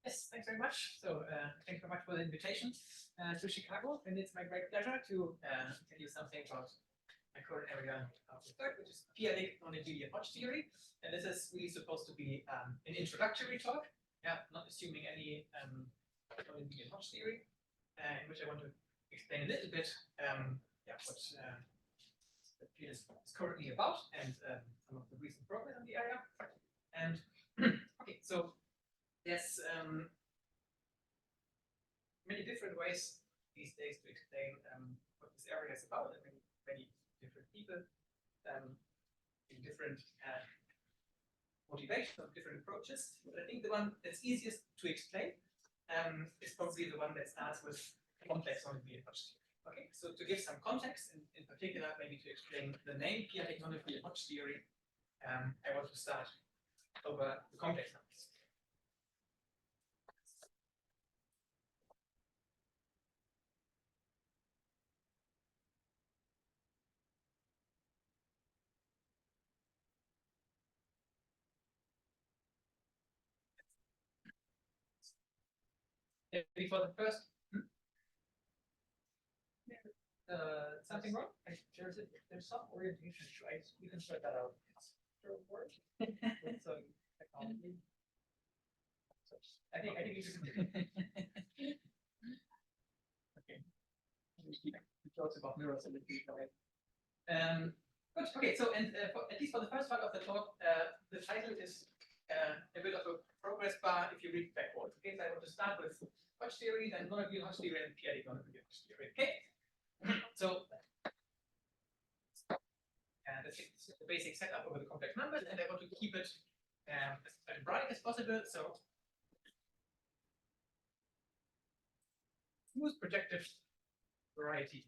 Yes, thanks very much. So thank you very much for the invitation to Chicago, and it's my great pleasure to tell you something about my current area of research, which is p-adic non-abelian Hodge theory. And this is really supposed to be an introductory talk. Yeah, not assuming any non-abelian Hodge theory, in which I want to explain a little bit what the field is currently about and some of the recent progress in the area. And okay, so there's many different ways these days to explain what this area is about. I mean, many different people in different motivations of different approaches. But I think the one that's easiest to explain is probably the one that starts with complex non-abelian Hodge theory. Okay, so to give some context, in particular, maybe to explain the name p-adic non-abelian Hodge theory, I want to start over the complex numbers. Before the first, something wrong? There's some orientation choice. You can sort that out. It's sort of work with some technology. So I think you should continue. Okay. The jokes about mirrors in the future. Good. Okay. So and at least for the first part of the talk, the title is a bit of a progress bar if you read backwards. Okay, so I want to start with Hodge theory, then non-abelian Hodge theory, and p-adic non-abelian Hodge theory. Okay, so that's the basic setup over the complex numbers, and I want to keep it as algebraic as possible. So smooth projective variety.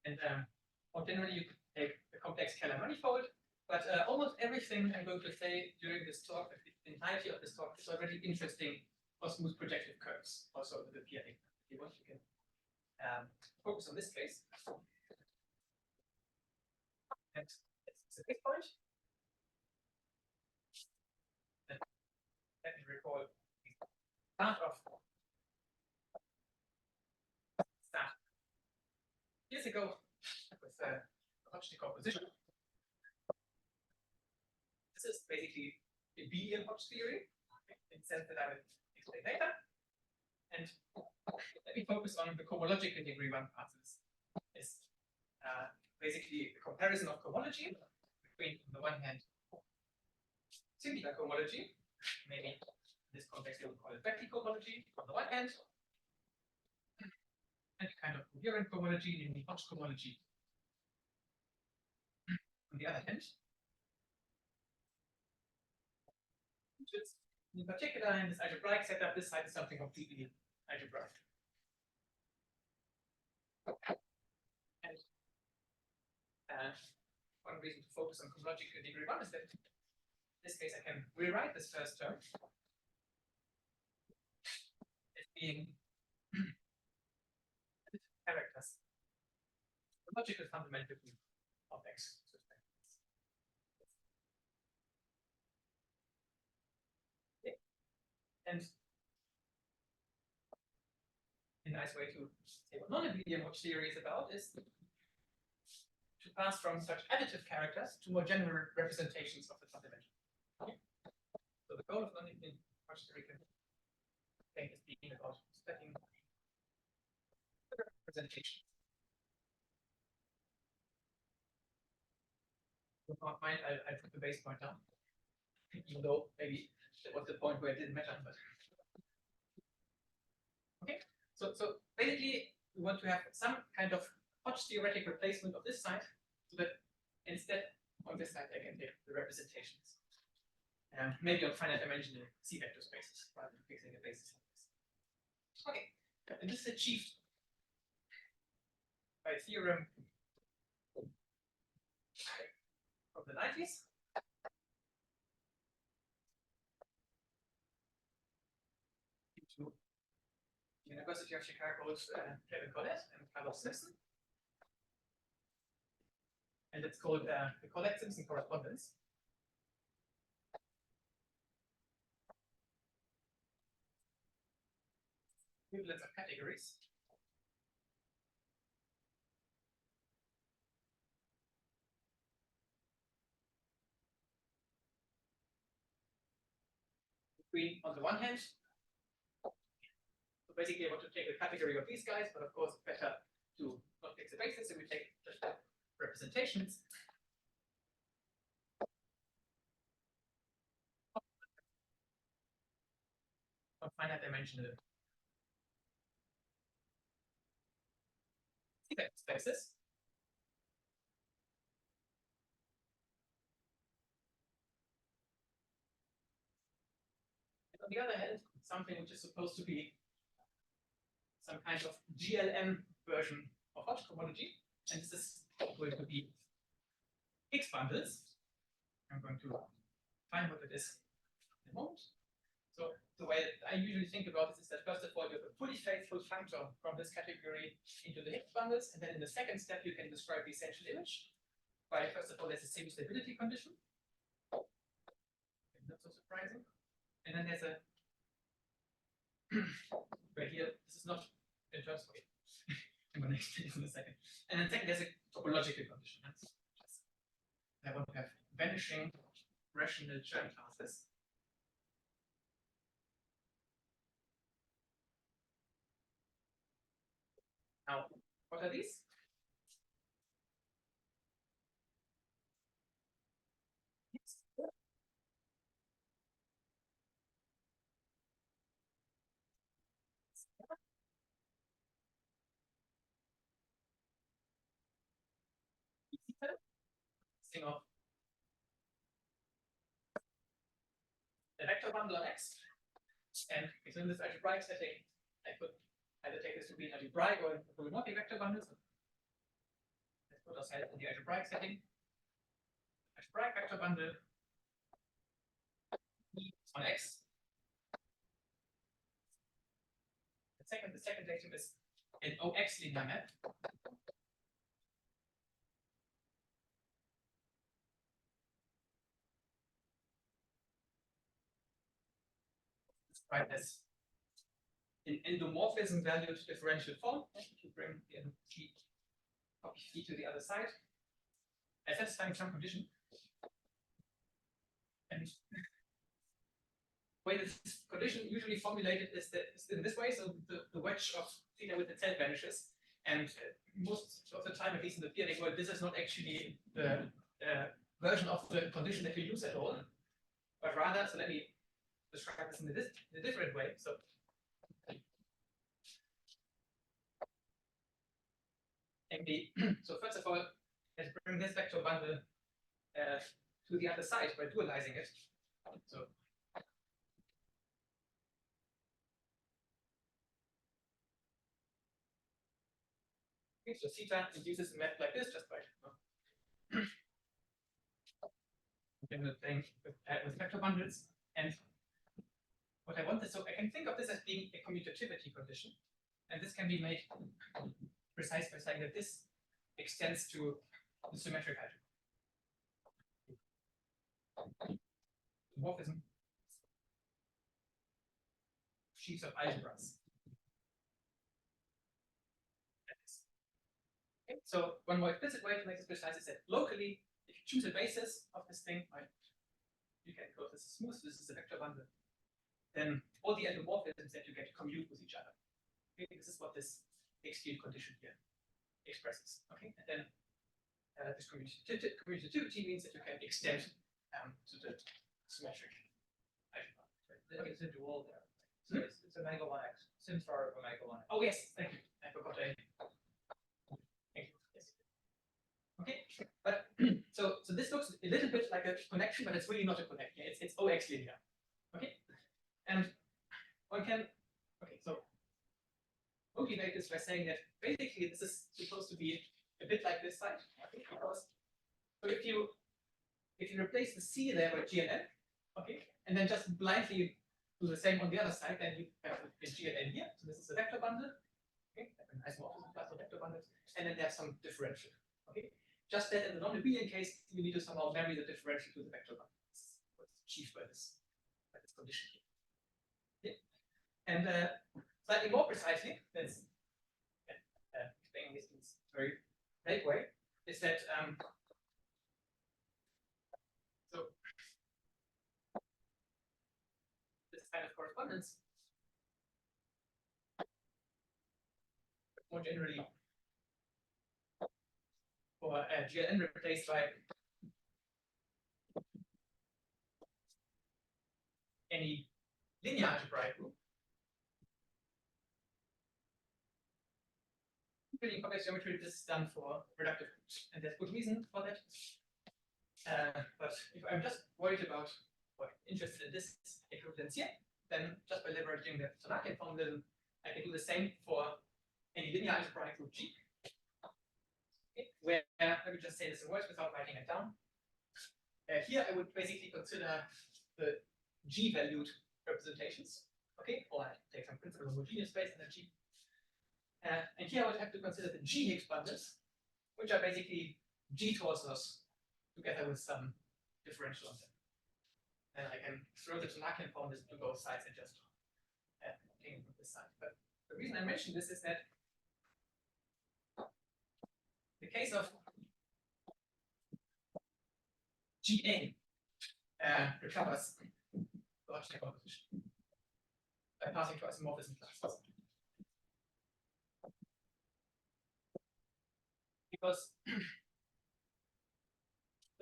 And more generally, you could take the complex scalar manifold. But almost everything I'm going to say during this talk, the entirety of this talk, is already interesting for smooth projective curves, also with the p-adic. If you want, you can focus on this case. And it's a big point. And let me recall the start years ago with the Hodge decomposition. This is basically abelian Hodge theory, in the sense that I will explain later. And let me focus on the cohomological degree 1 part. This is basically a comparison of cohomology between, on the one hand, singular cohomology, maybe in this context we would call it vector cohomology, on the one hand, and a kind of coherent cohomology, namely Hodge cohomology, on the other hand. In particular, in this algebraic setup, this side is something completely algebraic. And one reason to focus on cohomological degree 1 is that in this case I can rewrite this first term as being characters, the logical fundamental of X. And a nice way to say what non-abelian Hodge theory is about is to pass from such additive characters to more general representations of the fundamental. Okay. So the goal of non-abelian Hodge theory can think as being about studying representation. With my mind, I put the base point down, even though maybe that was the point where it didn't matter. But okay, so basically we want to have some kind of Hodge theoretic replacement of this side, so that instead on this side I can take the representations, maybe on finite dimensional C vector spaces rather than fixing a basis like this. Okay, and this is achieved by a theorem from the 90s. University of Chicago's Kevin Collette and Carlos Simpson. And it's called the Collette-Simpson correspondence. equivalence of categories. Between, on the one hand, so basically I want to take the category of these guys, but of course better to not fix the basis, so we take just the representations. Of finite dimensional spaces. On the other hand, something which is supposed to be some kind of GLM version of Hodge cohomology, and this is going to be Higgs bundles. I'm going to find what it is in a moment. So the way I usually think about this is that first of all, you have a fully faithful functor from this category into the Higgs bundles, and then in the second step, you can describe the essential image by first of all, there's a semi-stability condition. Not so surprising. And then there's a right here, this is not in terms of I'm going to explain this in a second. And then second, there's a topological condition. I want to have vanishing rational germ classes. Now, what are these? Thing of the vector bundle on X, and so in this algebraic setting, I could either take this to be an algebraic or a polymorphic vector bundle. So let's put ourselves in the algebraic setting. Algebraic vector bundle E on X. The second datum is an OX linear map. Right, as in endomorphism valued differential form, to bring the copy phi to the other side, as satisfying some condition. And the way this condition usually formulated is in this way, so the wedge of theta with itself vanishes. And most of the time, at least in the p-adic world, this is not actually the version of the condition that we use at all, but rather, so let me describe this in a different way. So, so first of all, let's bring this vector bundle to the other side by dualizing it. So, okay, so theta induces a map like this, just by playing with vector bundles. And what I want is, so I can think of this as being a commutativity condition, and this can be made precise by saying that this extends to the symmetric algebra. Morphism sheaves of algebras. Okay, so one more explicit way to make this precise is that locally, if you choose a basis of this thing, right, you can call this smooth, this is a vector bundle. Then all the endomorphisms that you get commute with each other. Okay, this is what this Higgs field condition here expresses. Okay, and then this commutativity means that you can extend to the symmetric algebra. That gets into all there. So it's omega 1x. Sims are omega 1x. Oh yes, thank you. I forgot a. Thank you. Yes. Okay, but so this looks a little bit like a connection, but it's really not a connection. It's OX linear. Okay. And one can, okay, so motivate this by saying that basically this is supposed to be a bit like this side, okay, because so if you replace the C there by GLN, okay, and then just blindly do the same on the other side, then you have a GLN here. So this is a vector bundle, okay, an isomorphism class of vector bundles, and then there's some differential, okay. Just that in the non-abelian case, you need to somehow marry the differential to the vector bundle. What's achieved by this condition here. And slightly more precisely, let's explain this in a very vague way, is that so this kind of correspondence more generally for GLN replaced by any linear algebraic group. In complex geometry, this is done for reductive groups, and there's good reason for that. But if I'm just worried about or interested in this equivalence here, then just by leveraging the Tanaka formalism, I can do the same for any linear algebraic group G. Okay, where let me just say this in words without writing it down. Here I would basically consider the G-valued representations. Okay, or I take some principle of homogeneous space energy. And here I would have to consider the G Higgs bundles, which are basically G torsors together with some differential on them. And I can throw the Tanaka formalism to both sides and just take it from this side. But the reason I mention this is that the case of GA recovers the Hodge decomposition by passing to isomorphism classes. Because the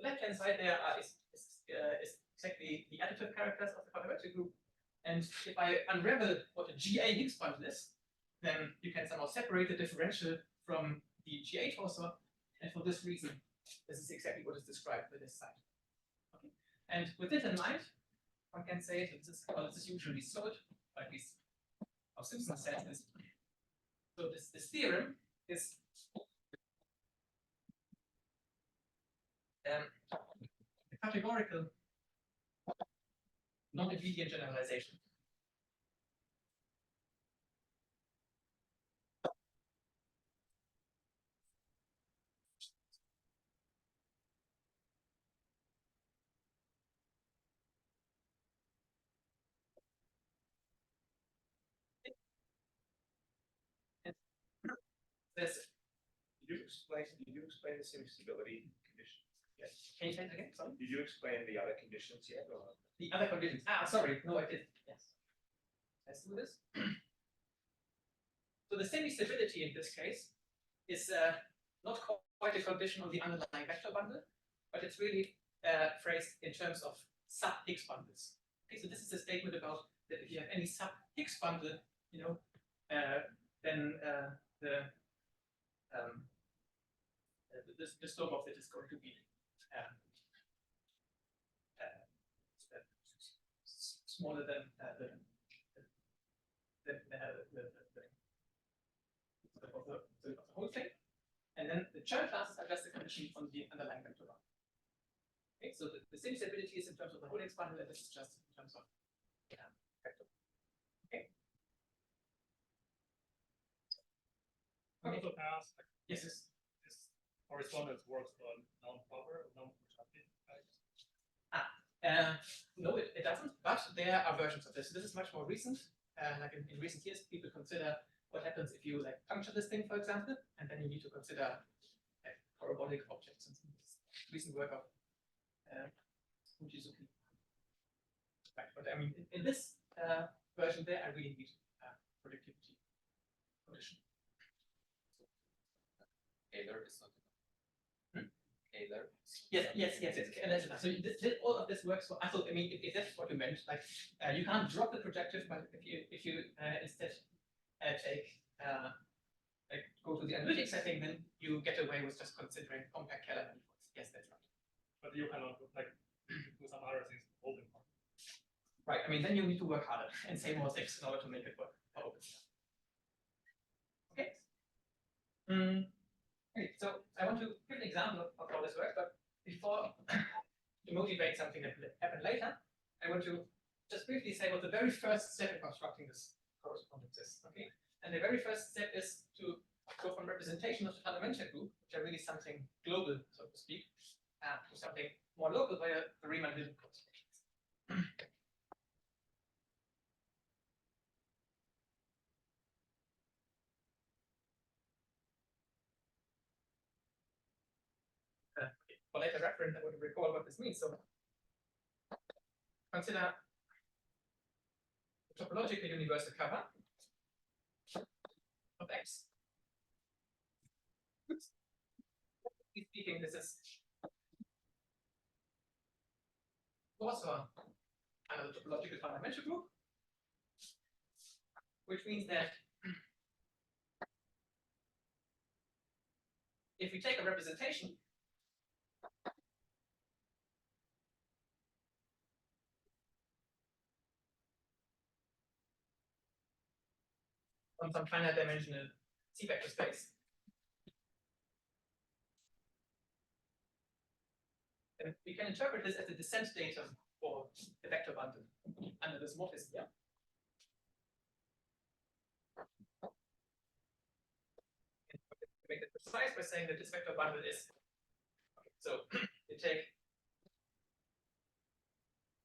left-hand side there is exactly the additive characters of the quadratic group. And if I unravel what a GA Higgs bundle is, then you can somehow separate the differential from the GA torsor. And for this reason, this is exactly what is described with this side. Okay. And with this in mind, one can say that this is usually solid, or at least how Simpson says this. So this theorem is a categorical non-abelian generalization. Did you explain the semi-stability condition? Yes. Can you say it again? Sorry? Did you explain the other conditions yet? Or? The other conditions. Sorry. No, I did. Yes. Let's do this. So the semi-stability in this case is not quite a condition on the underlying vector bundle, but it's really phrased in terms of sub-Higgs bundles. Okay, so this is a statement about that if you have any sub-Higgs bundle, you know, then the slope of it is going to be smaller than the whole thing. And then the Chern classes are just a condition on the underlying vector bundle. Okay, so the same stability is in terms of the whole Higgs bundle, and this is just in terms of vector. Okay. Okay. Also ask, Yes. This correspondence works on non-proper, non-productive types? No, it doesn't, but there are versions of this. This is much more recent. Like in recent years, people consider what happens if you like puncture this thing, for example, and then you need to consider parabolic objects and some recent work of Moduli. Right, but I mean, in this version there, I really need productivity condition. Heuer is not. Heuer. Yes. So all of this works for. I mean, if that's what you meant, like you can't drop the projective, but if you instead take like go to the analytic setting, then you get away with just considering compact Keller manifolds. Yes, that's right. But you cannot like do some other things open. Right. I mean, then you need to work harder and say more things in order to make it work for open stuff. Okay. Okay, so I want to give an example of how this works, but before to motivate something that will happen later, I want to just briefly say what the very first step in constructing this correspondence is. Okay, and the very first step is to go from representation of the fundamental group, which are really something global, so to speak, to something more local via the Riemann-Hilbert constructions. for later reference, I would recall what this means. So consider the topologically universal cover of X. Oops. Speaking, this is also another topological fundamental group, which means that if we take a representation on some finite dimensional C vector space, then we can interpret this as the descent datum for the vector bundle under this morphism here. To make it precise by saying that this vector bundle is, so you take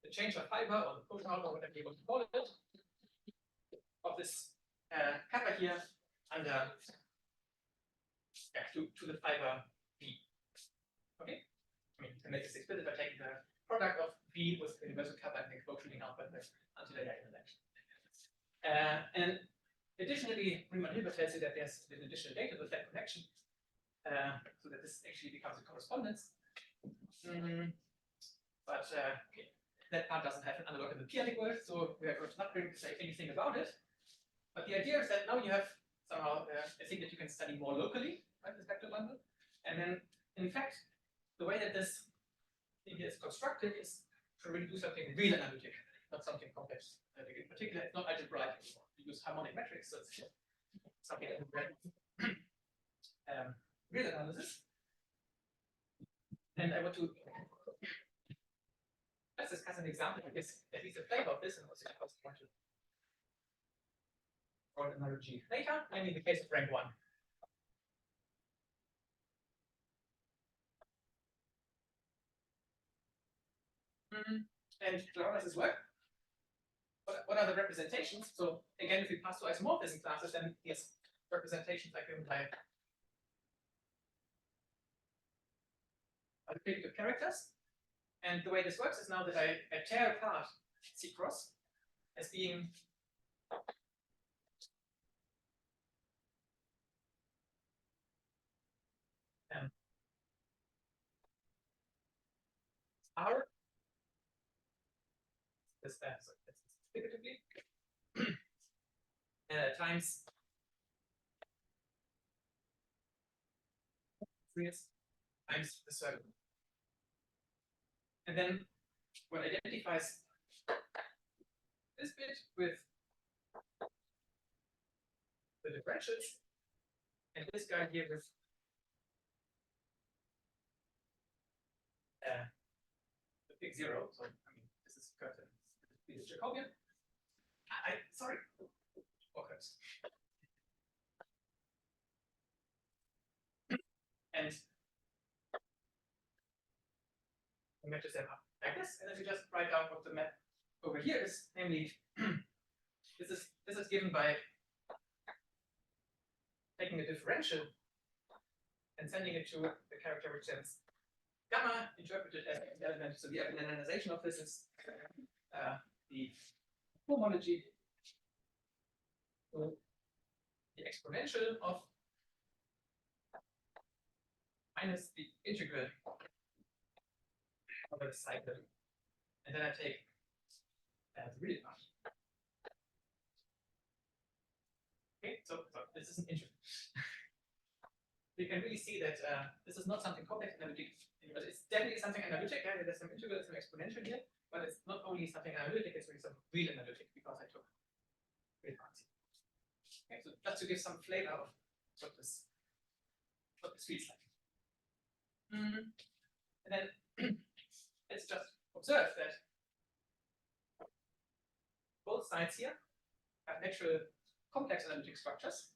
the change of fiber or the push out or whatever you want to call it of this kappa here under to the fiber V. Okay? I mean, you can make this explicit by taking the product of V with the universal kappa and enclosing out with the anti-diagonal action. And additionally, Riemann-Hilbert tells you that there's an additional data with that connection, so that this actually becomes a correspondence. But okay, that part doesn't have an analog in the p-adic world, so we are not going to say anything about it. But the idea is that now you have somehow a thing that you can study more locally, right, this vector bundle. And then, in fact, the way that this thing here is constructed is to really do something real analytic, not something complex. In particular, it's not algebraic anymore. We use harmonic metrics, so it's something that real analysis. And I want to let's discuss an example that gives at least a flavor of this, and also I want to draw an analogy later, and in the case of rank 1. And how does this work? What are the representations? So again, if we pass to isomorphism classes, then these representations are given by critical characters. And the way this works is now that I tear apart C cross as being R. This so that's figuratively times times the circle. And then what identifies this bit with the differentials, and this guy here with the big zero. So I mean, this is curtain. This is Jacobian. Sorry. Okay. And we match them up like this, and then we just write down what the map over here is, namely this is given by taking a differential and sending it to the character which sends gamma, interpreted as an element. So the analyzation of this is the homology, so the exponential of minus the integral over the cycle, and then I take the real part. Okay, so this is an integral. You can really see that this is not something complex analytic. It's definitely something analytic. Yeah, there's some integral, some exponential here, but it's not only something analytic, it's really some real analytic because I took real parts. Okay, so just to give some flavor of what this feels like. And then let's just observe that both sides here have natural complex analytic structures.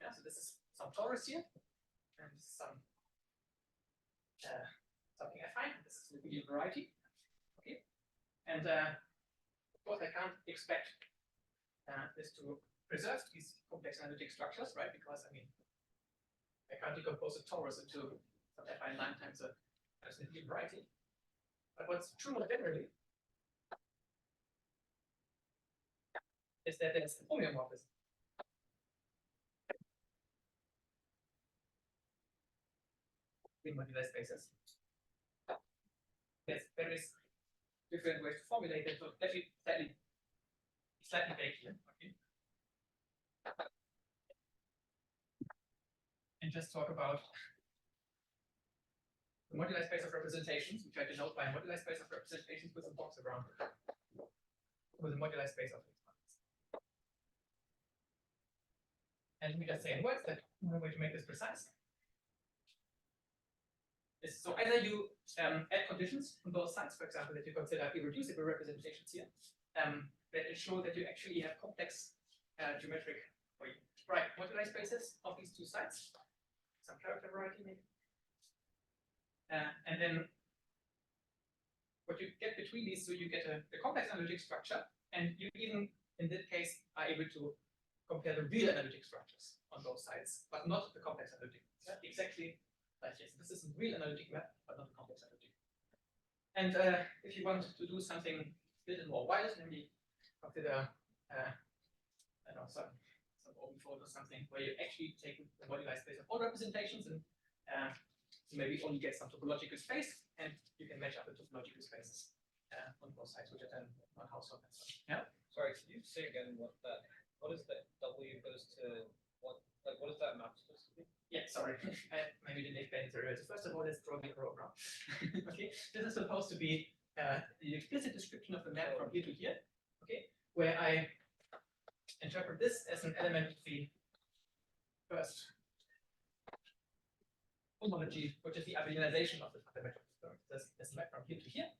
Yeah, so this is some torus here, and this is some something affine. This is the Euclidean variety. Okay, and of course I can't expect this to preserve these complex analytic structures, right? Because I mean I can't decompose a torus into some affine line times a That's the field variety. But what's true more generally is that there's a homeomorphism. In modular spaces. There's various different ways to formulate it, so let me slightly vague here. Okay. And just talk about the modular space of representations, which I denote by a modular space of representations with a box around it, with a modular space of exponents. And we just say in words that one way to make this precise is so either you add conditions on both sides, for example, that you consider irreducible representations here, that ensure that you actually have complex geometric or right modular spaces of these two sides, some character variety maybe. And then what you get between these, so you get a complex analytic structure, and you even in this case are able to compare the real analytic structures on both sides, but not the complex analytic. Yeah? Exactly like this. This is a real analytic map, but not a complex analytic. And if you want to do something a little more wild, maybe consider I don't know, some open fold or something where you actually take the modular space of all representations and maybe only get some topological space, and you can match up the topological spaces on both sides, which are then on household and so on. Yeah. Sorry, can you say again what is that W goes to what? Like, what is that map supposed to be? Yeah, sorry, I maybe didn't explain it earlier. So first of all, let's draw the program. Okay, this is supposed to be the explicit description of the map from here to here. Okay, where I interpret this as an element of the first homology, which is the abelianization of the fundamental system. This map from here to here.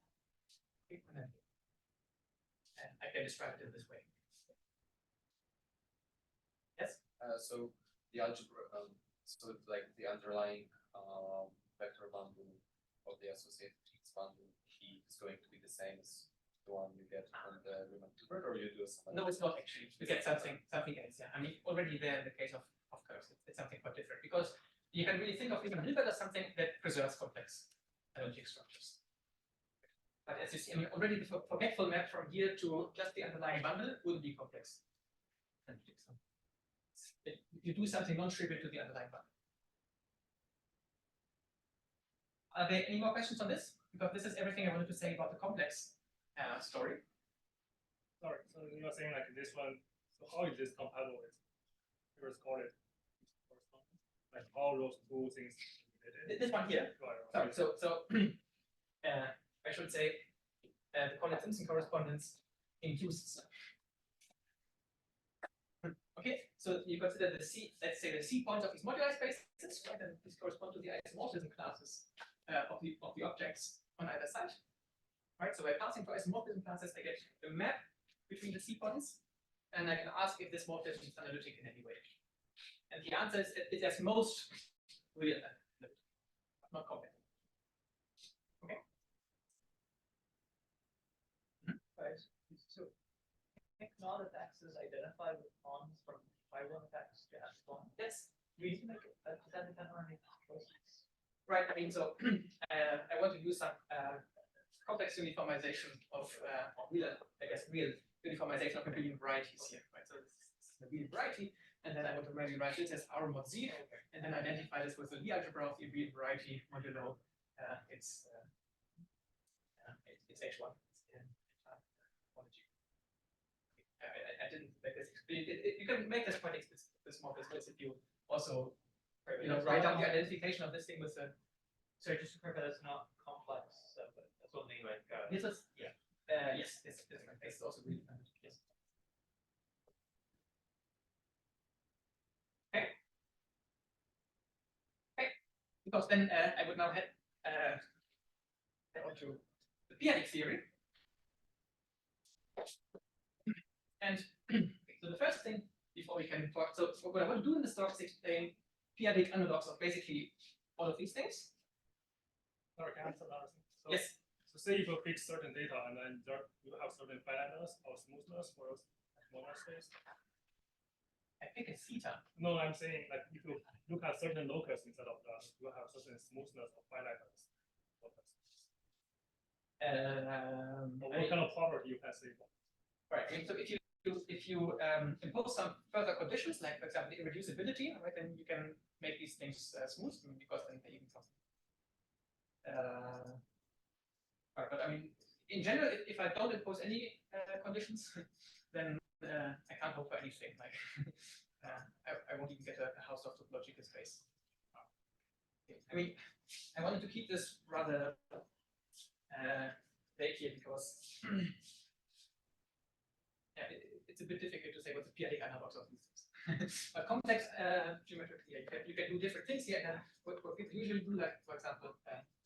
Okay, and I can describe it in this way. Yes. So the algebra, so like the underlying vector bundle of the associated Higgs bundle, he is going to be the same as the one you get from the Riemann two-bird, or you do something? No, it's not actually. You get something else. Yeah, I mean, already there in the case of curves, it's something quite different because you can really think of Riemann Hilbert as something that preserves complex analytic structures. But as you see, I mean, already the forgetful map from here to just the underlying bundle will be complex. You do something non-trivial to the underlying bundle. Are there any more questions on this? Because this is everything I wanted to say about the complex story. Sorry, so you are saying like this one, so how is this compatible with first called correspondence? Like how those two things related? This one here. Right. Sorry, so I should say the Simpson correspondence induces. Okay, so you consider the C, let's say the C points of these modular spaces, right? And these correspond to the isomorphism classes of the objects on either side. Right, so by passing through isomorphism classes, I get the map between the C points, and I can ask if this morphism is analytic in any way. And the answer is it is most real analytic, not complex. Okay. Right. So non-abelian identify with bonds from fiber effects to have bond. Yes. We need to make it does that depend on any choices? Right. I mean, so I want to use some complex uniformization of real, I guess, real uniformization of Abelian varieties here. Right. So this is the Abelian variety, and then I want to maybe write this as R mod Z, and then identify this with the Lie algebra of the Abelian variety modulo it's H1. I didn't make this explicit. You can make this quite explicit. This more explicit. You also, write down the identification of this thing with the. So just to clarify, that's not complex. So that's what I mean. Like this is yes. This is also really analytic. Yes. Okay. Okay. Because then I would now head on to the p-adic theory. And so the first thing before we can talk, so what I want to do in this talk is explain p-adic analogs of basically all of these things. Sorry, can I answer another thing? So, Yes. So say if you pick certain data and then you have certain finiteness or smoothness for modular space. I pick a theta. No, I'm saying like if you look at certain locus instead of that, you have certain smoothness or finiteness. What kind of property you can say? Right. I mean, so if you impose some further conditions, like for example the irreducibility, right, then you can make these things smooth because then they even come. But I mean, in general, if I don't impose any conditions, then I can't hope for anything. Like I won't even get a house of topological space. I mean, I wanted to keep this rather vague here because it's a bit difficult to say what the p-adic analogs of these things. But complex geometrically, you can do different things here. And what people usually do, like for example,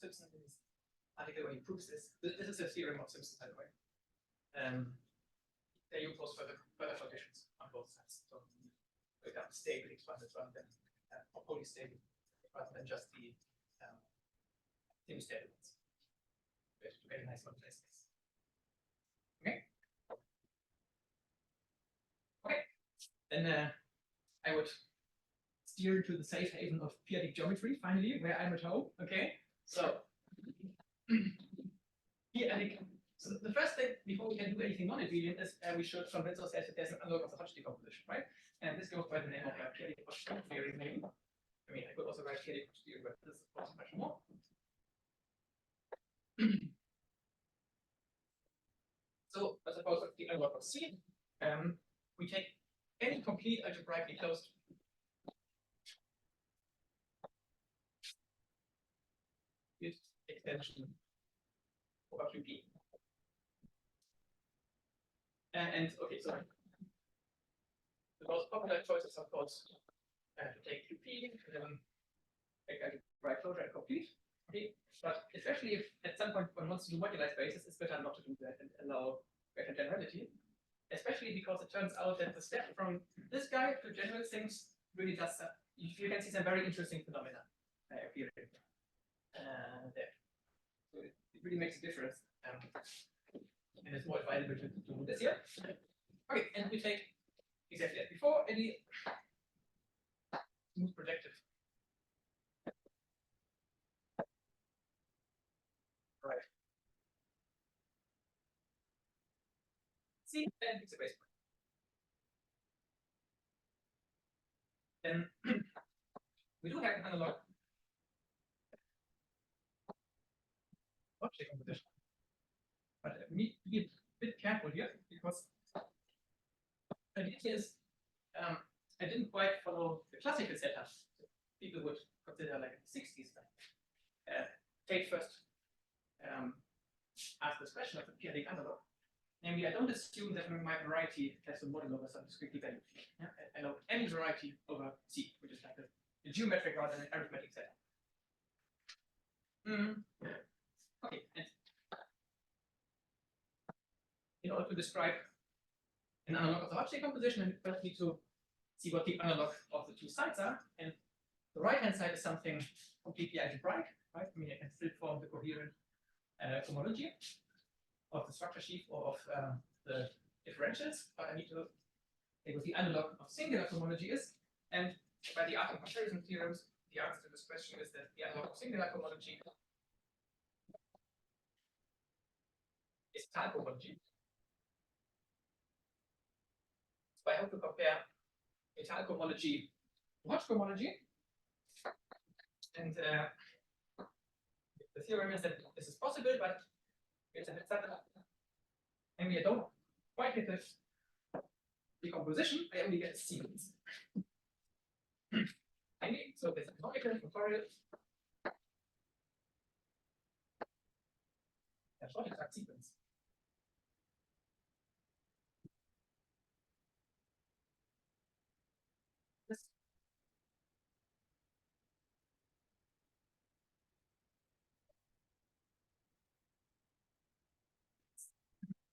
Simpson in his article when he proves this. This is a theorem of Simpson, by the way. They impose further conditions on both sides. So for example, stable expanded rather than or polystable rather than just the semi-stable ones. To get a nice one place. Okay. Okay. Then I would steer to the safe haven of p-adic geometry, finally, where I'm at home. Okay. So p-adic. So the first thing before we can do anything non-abelian is we should convince ourselves that there's an analog of the Hodge decomposition, right? And this goes by the name of p-adic Hodge theory, maybe. I mean, I could also write p-adic Hodge theory, but this is of course much more. So, as opposed to the analog of C, we take any complete algebraically closed extension over QP. And okay, so the most popular choice is of course to take QP, make algebraic closure and complete. Okay, but especially if at some point one wants to do moduli spaces, it's better not to do that and allow greater generality. Especially because it turns out that the step from this guy to general things really does you can see some very interesting phenomena appearing there. So it really makes a difference. And it's more valuable to do this here. Okay, and we take exactly as before, any smooth projective. Right. See, and fix a base point. Then we do have an analog Hodge decomposition. But we need to be a bit careful here because the idea is I didn't quite follow the classical setup people would consider like the 60s. Take first ask this question of the p-adic analog. Namely, I don't assume that my variety has a model over some discretely valued field. Yeah? I know any variety over C, which is like a geometric rather than an arithmetic setup. Okay, and in order to describe an analog of the Hodge decomposition, we first need to see what the analog of the two sides are. And the right-hand side is something completely algebraic, right? I mean, I can still form the coherent homology of the structure sheaf or of the differentials, but I need to take what the analog of singular homology is. And by the art of comparison theorems, the answer to this question is that the analog of singular homology is étale homology. So I have to compare étale homology to Hodge homology. And the theorem is that this is possible, but it's a bit subtle. Maybe I don't quite get this decomposition, I only get a sequence. So there's a canonical tutorial. A short exact sequence. This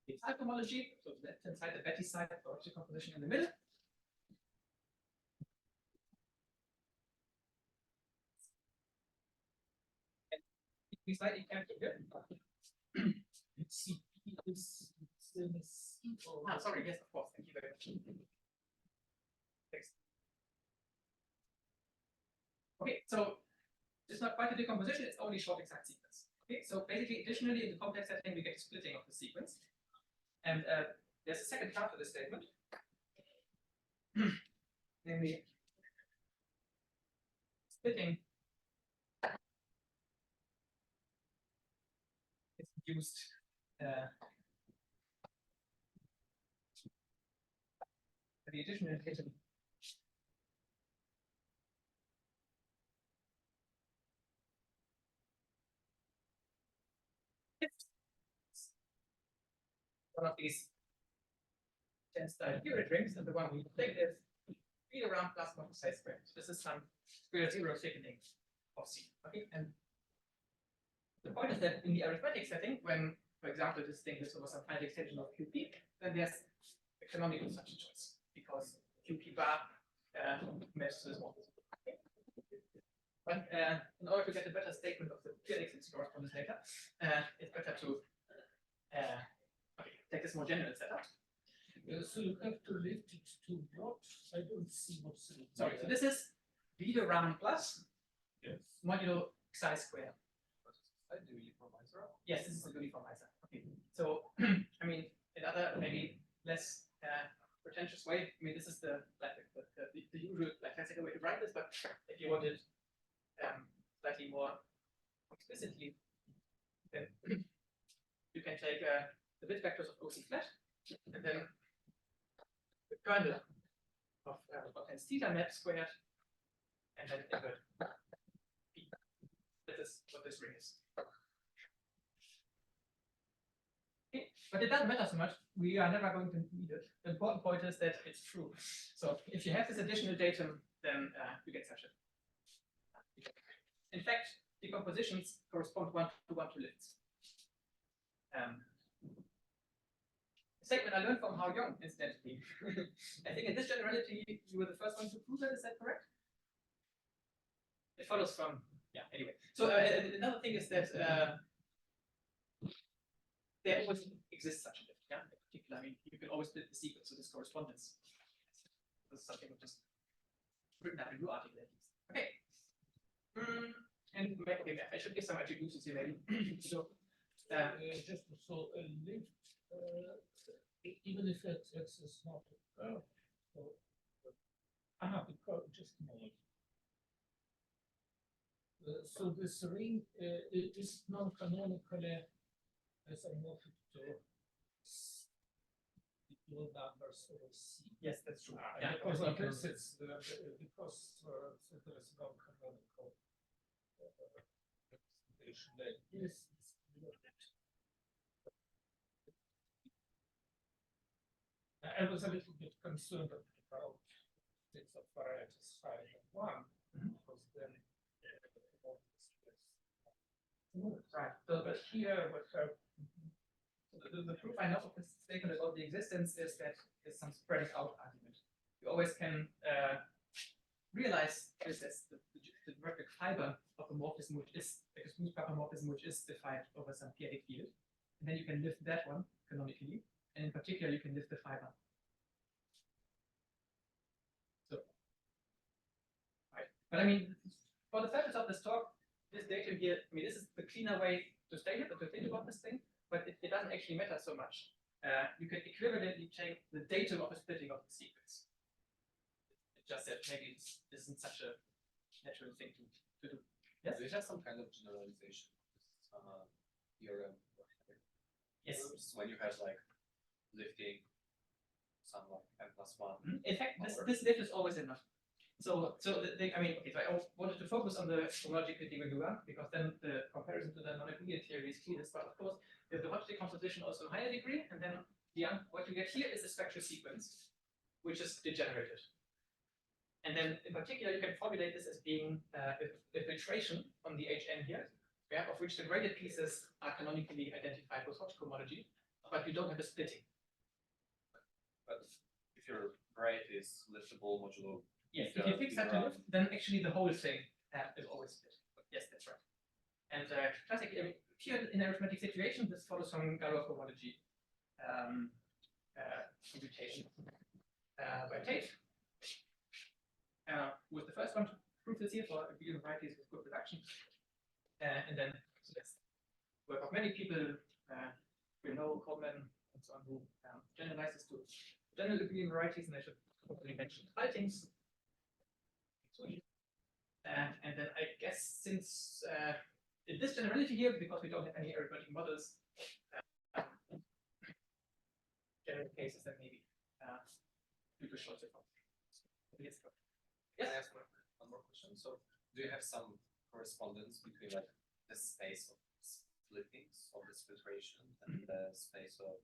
étale homology, so the left hand side, the Betty side, the Hodge decomposition in the middle. And we slightly careful here. CP is still the C. Ah, sorry, yes, of course. Thank you very much. Thanks. Okay, so it's not quite a decomposition, it's only short exact sequence. Okay, so basically, additionally, in the complex setting, we get splitting of the sequence. And there's a second part of this statement, namely splitting is used for the additional indication. One of these 10-style Heuer rings, and the one we take is be around plus one psi squared. This is some square zero thickening of C. Okay, and the point is that in the arithmetic setting, when, for example, this thing is over some finite extension of QP, then there's a canonical such a choice because QP bar matches this one. Okay. But in order to get a better statement of the p-adic correspondence later, it's better to take this more general setup. So you have to lift it to what? I don't see what's in it. Sorry, so this is v to round plus modulo psi square. Yes, this is a uniformizer. Okay, so I mean, another maybe less pretentious way. I mean, this is the usual classical way to write this, but if you want it slightly more explicitly, then you can take the bit vectors of OC flat and then the kernel of hence theta map squared and then invert P. This is what this ring is. Okay. But it doesn't matter so much. We are never going to need it. The important point is that it's true. So if you have this additional datum, then you get such a. In fact, decompositions correspond one-to-one to lifts. A statement I learned from Heuer, incidentally. I think in this generality, you were the first one to prove that. Is that correct? It follows from, yeah, anyway. So another thing is that there always exists such a lift. Yeah, in particular, I mean, you can always split the sequence, so this correspondence. This is something which is written out in your article at least. Okay. And okay, I should give some attributions here, maybe. So, just so a lift, even if it's not a curve, so the curve, just a moment. So this ring is non-canonically as I noted to equal numbers of C. Yes, that's true. Yeah, because of this, it's because so there is non-canonical representation like this. I was a little bit concerned about this of varieties 5 and 1, because then right. So, but here, what the proof I know of this statement about the existence is that there's some spreading out argument. You always can realize this as the geometric fiber of a morphism, which is like a smooth morphism, which is defined over some p-adic field, and then you can lift that one canonically. And in particular, you can lift the fiber. So, right. But I mean, for the purpose of this talk, this datum here, I mean, this is the cleaner way to state it or to think about this thing, but it doesn't actually matter so much. You can equivalently take the datum of a splitting of the sequence. It just that maybe this isn't such a natural thing to do. Yes? Do you have some kind of generalization theorem? Yes. When you have like lifting some like n+1. In fact, this lift is always enough. So I mean, okay, so I wanted to focus on the homological degree because then the comparison to the non-abelian theory is clearest. But of course, there's the Hodge decomposition also in higher degree, and then what you get here is a spectral sequence, which is degenerated. And then in particular, you can formulate this as being a filtration on the Hn here, of which the graded pieces are canonically identified with Hodge cohomology, but you don't have a splitting. But if your grade is liftable modulo. Yes, if you fix that to lift, then actually the whole thing is always split. But yes, that's right. And classically, I mean, here in arithmetic situation, this follows from Galois cohomology computation by Tate. With the first one to prove this here for abelian varieties with good reduction. And then, so that's work of many people. We know Coleman and so on who generalizes to general abelian varieties, and I should hopefully mention Altings. And then I guess since in this generality here, because we don't have any arithmetic models, general cases that maybe due to shorter yes. Can I ask one more question? So, do you have some correspondence between like the space of splittings of this filtration and the space of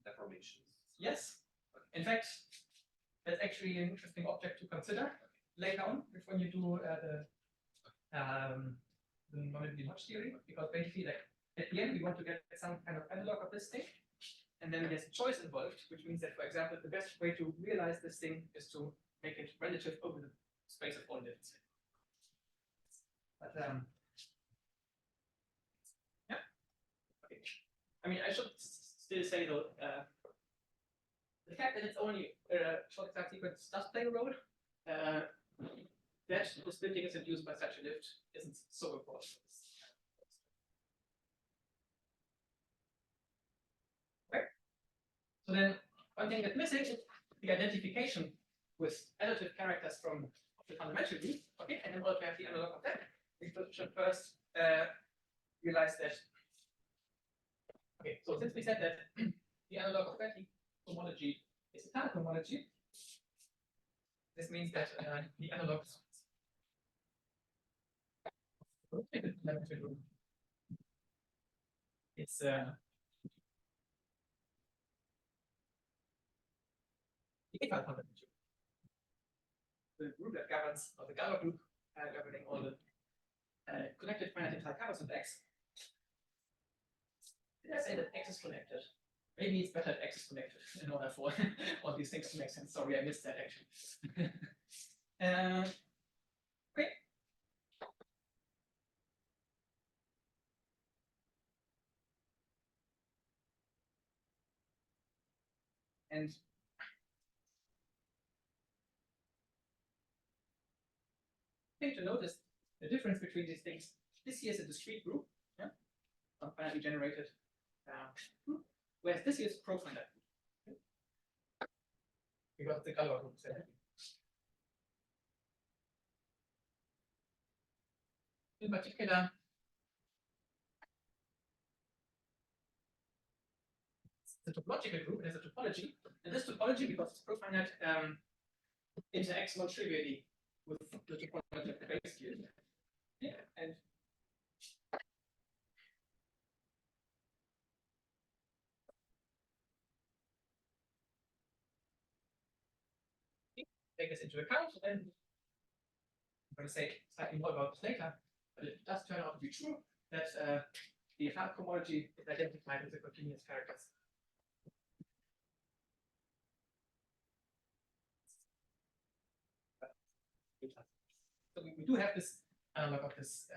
deformations? Yes. In fact, that's actually an interesting object to consider later on when you do the non-abelian Hodge theory, because basically, like at the end, we want to get some kind of analog of this thing, and then there's choice involved, which means that, for example, the best way to realize this thing is to make it relative over the space of all limits. But yeah, okay. I mean, I should still say though, the fact that it's only a short exact sequence does play a role. That the splitting is induced by such a lift isn't so important. Okay. So then one thing that's missing is the identification with additive characters from the fundamental group. Okay, and in order to have the analog of that, we should first realize that. Okay, so since we said that the analog of that homology is a tunnel homology, this means that the analogs it's the p-adic fundamental. The group that governs, or the Galois group governing all the connected finite entire covers of X. Did I say that X is connected? Maybe it's better that X is connected in order for all these things to make sense. Sorry, I missed that actually. Okay. And I think to notice the difference between these things. This here is a discrete group, yeah, finitely generated group, whereas this here is pro-finite. Because the Galois group is in particular, the topological group has a topology, and this topology, because it's pro-finite, interacts non-trivially with the topology of the base cube. Yeah, and take this into account, and I'm going to say slightly more about this later, but it does turn out to be true that the Heuer homology is identified with the continuous characters. So we do have this analog of this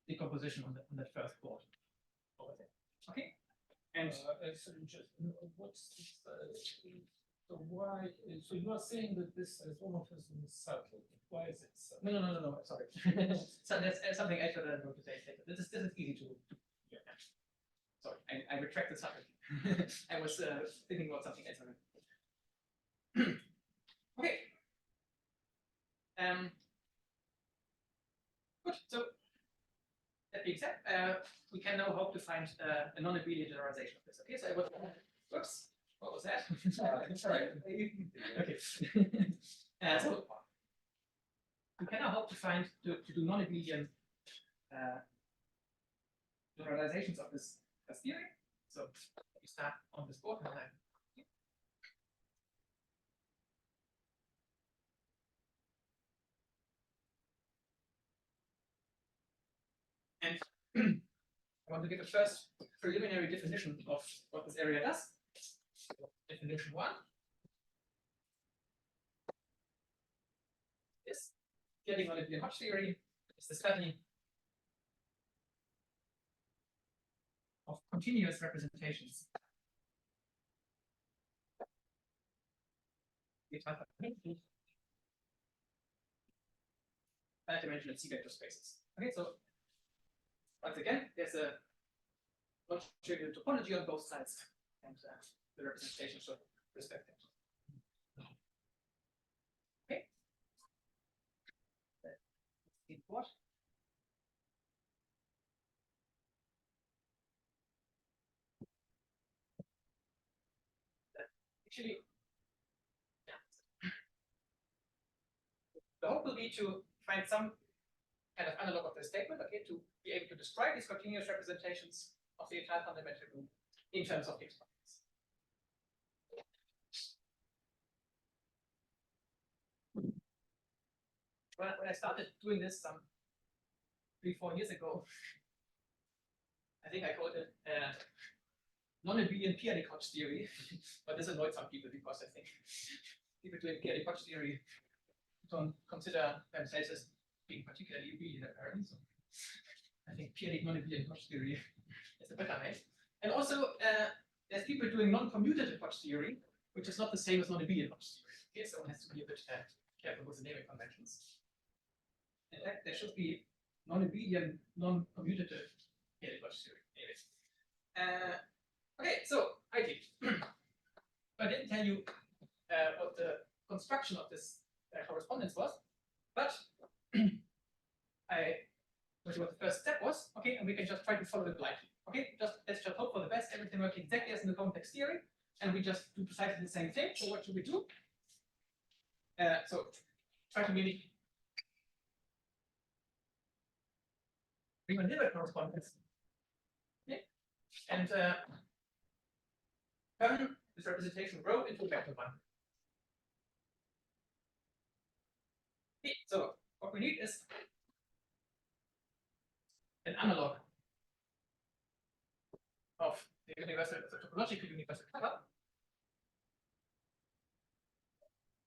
decomposition on that first board over there. Okay, and so just what's this, so why? So you are saying that this isomorphism is subtle. Why is it subtle? No. Sorry. So that's something extra that I'm going to say later. This is easy to. Yeah. Sorry, I retracted something. I was thinking about something else. Okay. Good. So that being said, we can now hope to find a non-abelian generalization of this. Okay, so I was. Whoops. What was that? Sorry. Okay. So we can now hope to find to do non-abelian generalizations of this theory. So we start on this board. And I want to give a first preliminary definition of what this area does. Definition 1 is getting on the Hodge theory is the study of continuous representations. Dimensional C vector spaces. Okay, so once again, there's a non-trivial topology on both sides, and the representation should respect it. Okay. Import. Actually, the hope will be to find some kind of analog of the statement, okay, to be able to describe these continuous representations of the entire fundamental group in terms of Higgs bundles. When I started doing this some 3-4 years ago, I think I called it non-abelian p-adic Hodge theory, but this annoyed some people because I think people doing p-adic Hodge theory don't consider themselves as being particularly abelian apparently. So I think p-adic non-abelian Hodge theory is a better name. And also, there's people doing non-commutative Hodge theory, which is not the same as non-abelian Hodge theory. Okay, so one has to be a bit careful with the naming conventions. In fact, there should be non-abelian, non-commutative p-adic Hodge theory. Anyways. Okay, so I did. I didn't tell you what the construction of this correspondence was, but I told you what the first step was. Okay, and we can just try to follow it blindly. Okay, let's just hope for the best. Everything works exactly as in the complex theory, and we just do precisely the same thing. So what should we do? So try to mimic Riemann-Hilbert correspondence. Okay, and turn this representation rho into a vector one. Okay, so what we need is an analog of the topological universal cover.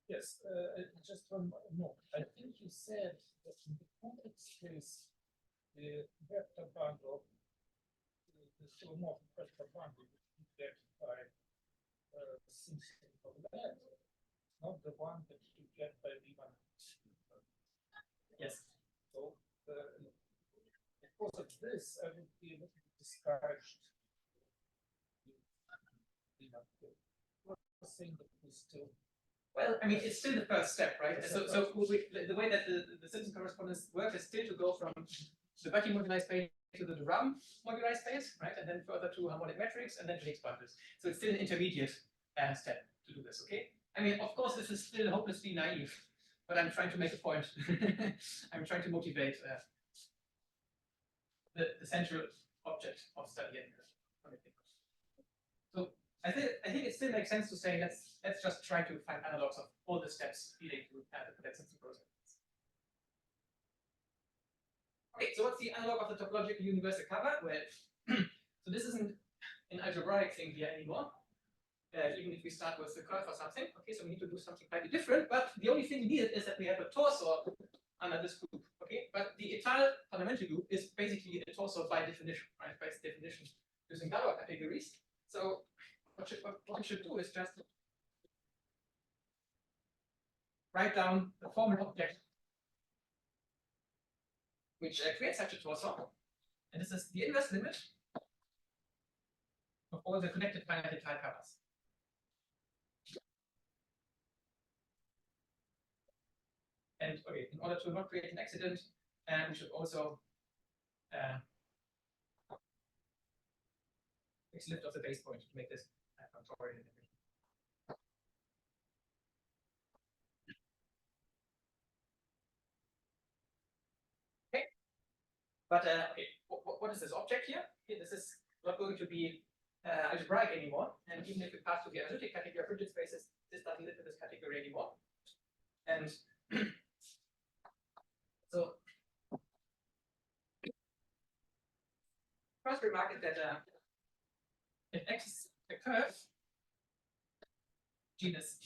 Yes, just one more. I think you said that in the complex case, the vector bundle, the holomorphic vector bundle, is detected by Simpson of Langlands, not the one that you get by Riemann. Yes. So, because of this, I would be a little bit discouraged. Well, I mean, it's still the first step, right? So the way that the Simpson correspondence works is still to go from the vacuum moduli space to the Ram moduli space, right? And then further to harmonic metrics and then to Higgs bundles. So it's still an intermediate step to do this, okay? I mean, of course, this is still hopelessly naive, but I'm trying to make a point. I'm trying to motivate the central object of study. So I think it still makes sense to say let's just try to find analogs of all the steps leading to that Simpson process. Okay, so what's the analog of the topological universal cover? Well, so this isn't an algebraic thing here anymore. Even if we start with the curve or something, okay, so we need to do something slightly different. But the only thing needed is that we have a torsor under this group, okay. But the étale fundamental group is basically a torsor by definition, right? By its definition, using Galois categories. So what we should do is just write down the formal object which creates such a torsor, and this is the inverse limit of all the connected finite étale covers. And okay, in order to not create an accident, we should also fix lift of the base point to make this factorial. Okay, but okay, what is this object here? Okay, this is not going to be algebraic anymore, and even if we pass to the analytic category of rigid spaces, this doesn't live in this category anymore. And so first remark is that if X is a curve, genus.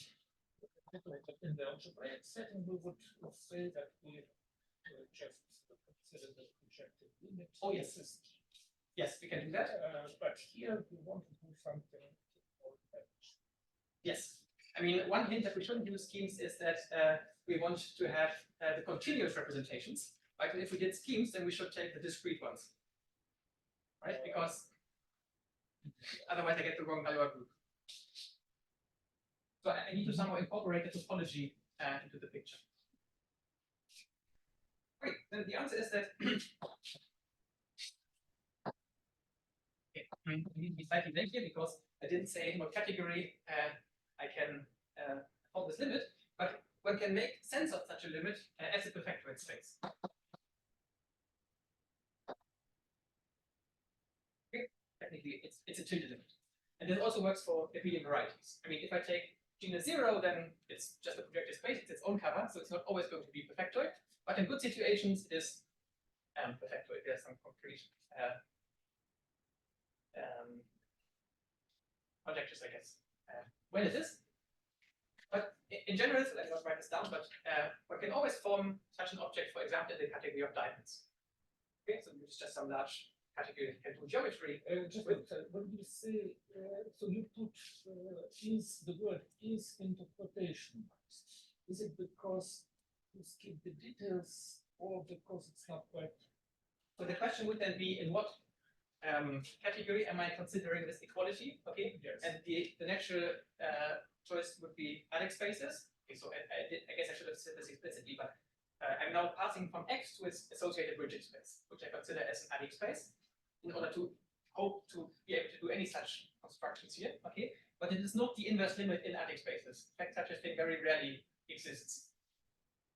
In the algebraic setting, we would say that we just consider the projective limit. Oh yes, yes, we can do that. But here we want to do something. Yes, I mean, one hint that we shouldn't use schemes is that we want to have the continuous representations. Right? And if we did schemes, then we should take the discrete ones. right? Because otherwise I get the wrong Heuer group. So I need to somehow incorporate the topology into the picture. Great, then the answer is that I need to be slightly blank here because I didn't say in what category I can form this limit, but one can make sense of such a limit as a perfectoid space. Okay. Technically, it's a tilde limit. And this also works for abelian varieties. I mean, if I take genus 0, then it's just a projective space, it's its own cover, so it's not always going to be perfectoid. But in good situations, it is perfectoid. There's some concrete conjectures, I guess, when it is. But in general, so let me not write this down, but one can always form such an object, for example, in the category of diamonds. Okay, so it's just some large category that can do geometry. Just when you say, so you put the word is into quotation marks. Is it because you skip the details or because it's not quite? So the question would then be, in what category am I considering this equality? Okay, Yes. and the natural choice would be adic spaces. Okay, so I guess I should have said this explicitly, but I'm now passing from X to its associated rigid space, which I consider as an adic space, in order to hope to be able to do any such constructions here. Okay, but it is not the inverse limit in adic spaces. In fact, such a thing very rarely exists.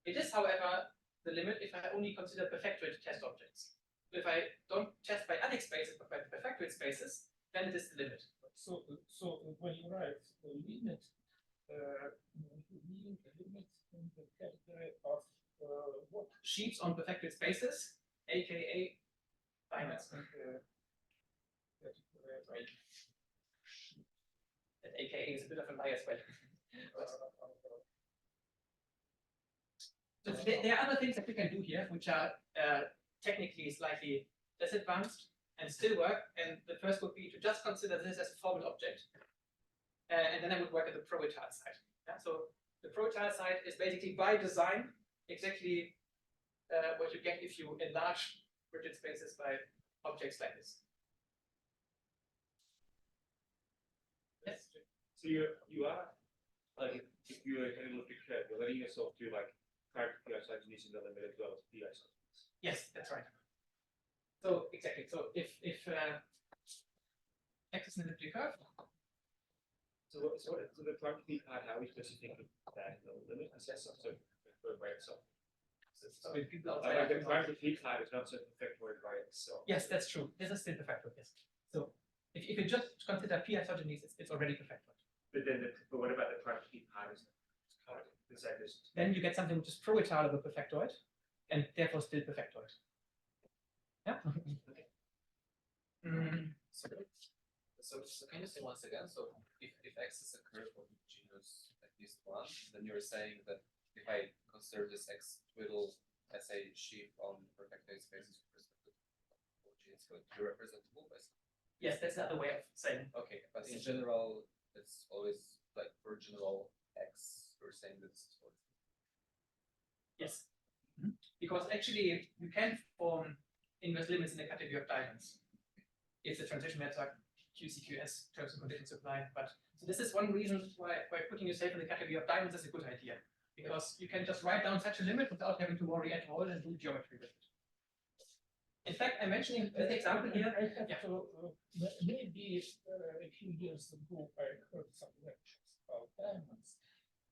It is, however, the limit if I only consider perfectoid test objects. If I don't test by adic spaces but by perfectoid spaces, then it is the limit. So when you write the limit, you mean the limit in the category of what? Sheaves on perfectoid spaces, aka diamonds. Right. That aka is a bit of a lie as well. So there are other things that we can do here, which are technically slightly less advanced and still work. And the first would be to just consider this as a formal object. And then I would work at the pro-étale side. Yeah? So the pro-étale side is basically by design exactly what you get if you enlarge rigid spaces by objects like this. Yes. So you are like if you are kind of look at you're letting yourself do like character p-adic in the limit as well as p-adic. Yes, that's right. So exactly. So if X is an elliptic curve. So the practically how we specifically that the limit assessor so by itself. So if people Like the practically is not so perfectoid by itself. Yes, that's true. This is still perfectoid. Yes. So if you just consider p isogenes, it's already perfectoid. But what about the practically Then you get something which is pro-étale of a perfectoid, and therefore still perfectoid. Yeah. So can you say once again? So if X is a curve of genus at least one, then you're saying that if I consider this X twiddle as a sheaf on perfectoid spaces with respect to genus, so it's representable by something? Yes, that's another way of saying. Okay, but in general, it's always like for general X, we're saying this. Yes. Because actually you can form inverse limits in the category of diamonds if the transition network QCQS terms and conditions apply. But so this is one reason why putting yourself in the category of diamonds is a good idea, because you can just write down such a limit without having to worry at all and do geometry with it. In fact, I'm mentioning this example here. Maybe a few years ago I heard some lectures about diamonds,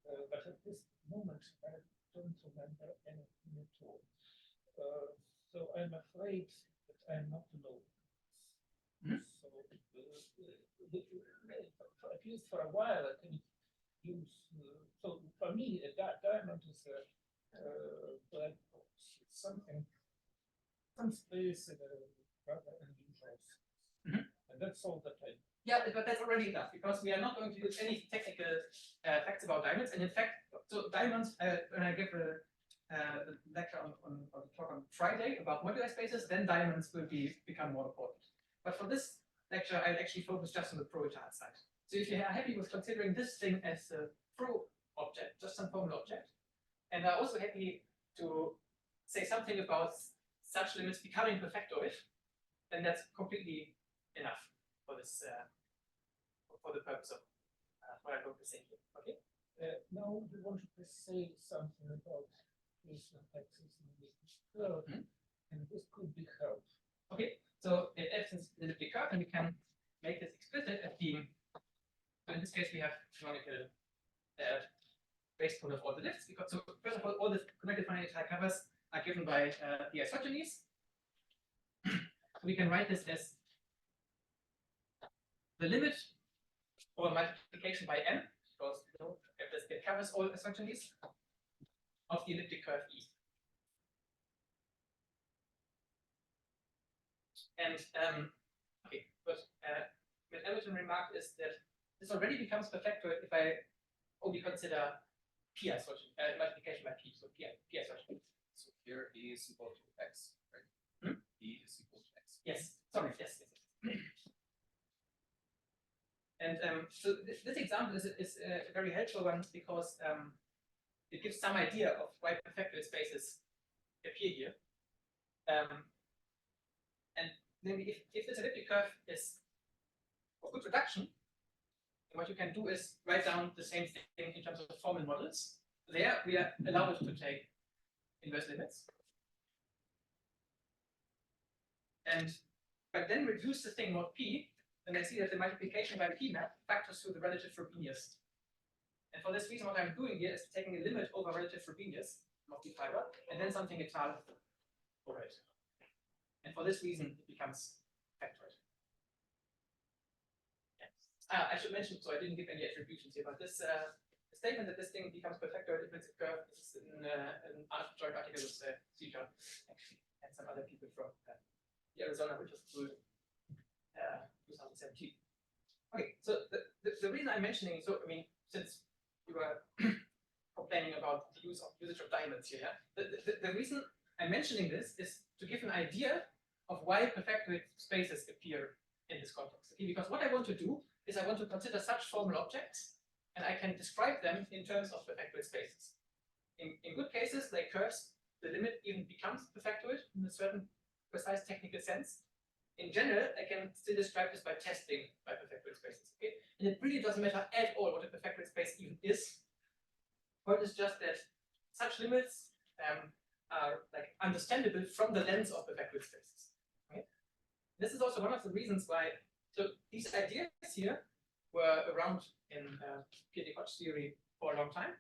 but at this moment I don't remember anything at all. So I'm afraid that I'm not alone. So at least for a while I can use. So for me, a diamond is a black box. It's something, some space in a rather unusual sense. And that's all that I. Yeah, but that's already enough, because we are not going to use any technical facts about diamonds. And in fact, so diamonds, when I give a lecture on talk on Friday about modular spaces, then diamonds will become more important. But for this lecture, I'll actually focus just on the pro-étale side. So if you are happy with considering this thing as a pro object, just some formal object, and are also happy to say something about such limits becoming perfectoid, then that's completely enough for this for the purpose of what I'm going to say here. Okay. Now you wanted to say something about this axis in the curve, and this could be helped. Okay, so it acts as an elliptic curve, and we can make this explicit as being. So in this case, we have canonical base point of all the lifts. Because so first of all the connected finite covers are given by the isogenies. We can write this as the limit or multiplication by n, because it covers all isogenies of the elliptic curve E. And okay, but what Hamilton remarked is that this already becomes per factor if I only consider p isogeny, multiplication by p, so p isogeny. So here E is equal to x, right? E is equal to x. Yes, sorry, yes. And so this example is a very helpful one because it gives some idea of why perfectoid spaces appear here. And maybe if this elliptic curve is of good reduction, what you can do is write down the same thing in terms of formal models. There we are allowed to take inverse limits. And but then reduce the thing mod p, then I see that the multiplication by p map factors through the relative Frobenius. And for this reason, what I'm doing here is taking a limit over relative Frobenius of the fiber, and then something étale over it. And for this reason, it becomes factoid. Yeah. I should mention, so I didn't give any attributions here, but this statement that this thing becomes per factoid if it's a curve is in an joint article with Sejan, actually, and some other people from Arizona, which was through 2017. Okay, so the reason I'm mentioning, so I mean, since you were complaining about the usage of diamonds here, yeah? The reason I'm mentioning this is to give an idea of why perfectoid spaces appear in this context. Okay, because what I want to do is I want to consider such formal objects, and I can describe them in terms of perfectoid spaces. In good cases, like curves, the limit even becomes perfectoid in a certain precise technical sense. In general, I can still describe this by testing by perfectoid spaces. Okay? And it really doesn't matter at all what a perfectoid space even is. Point is just that such limits are like understandable from the lens of perfectoid spaces. Okay? This is also one of the reasons why. So these ideas here were around in p-adic Hodge theory for a long time,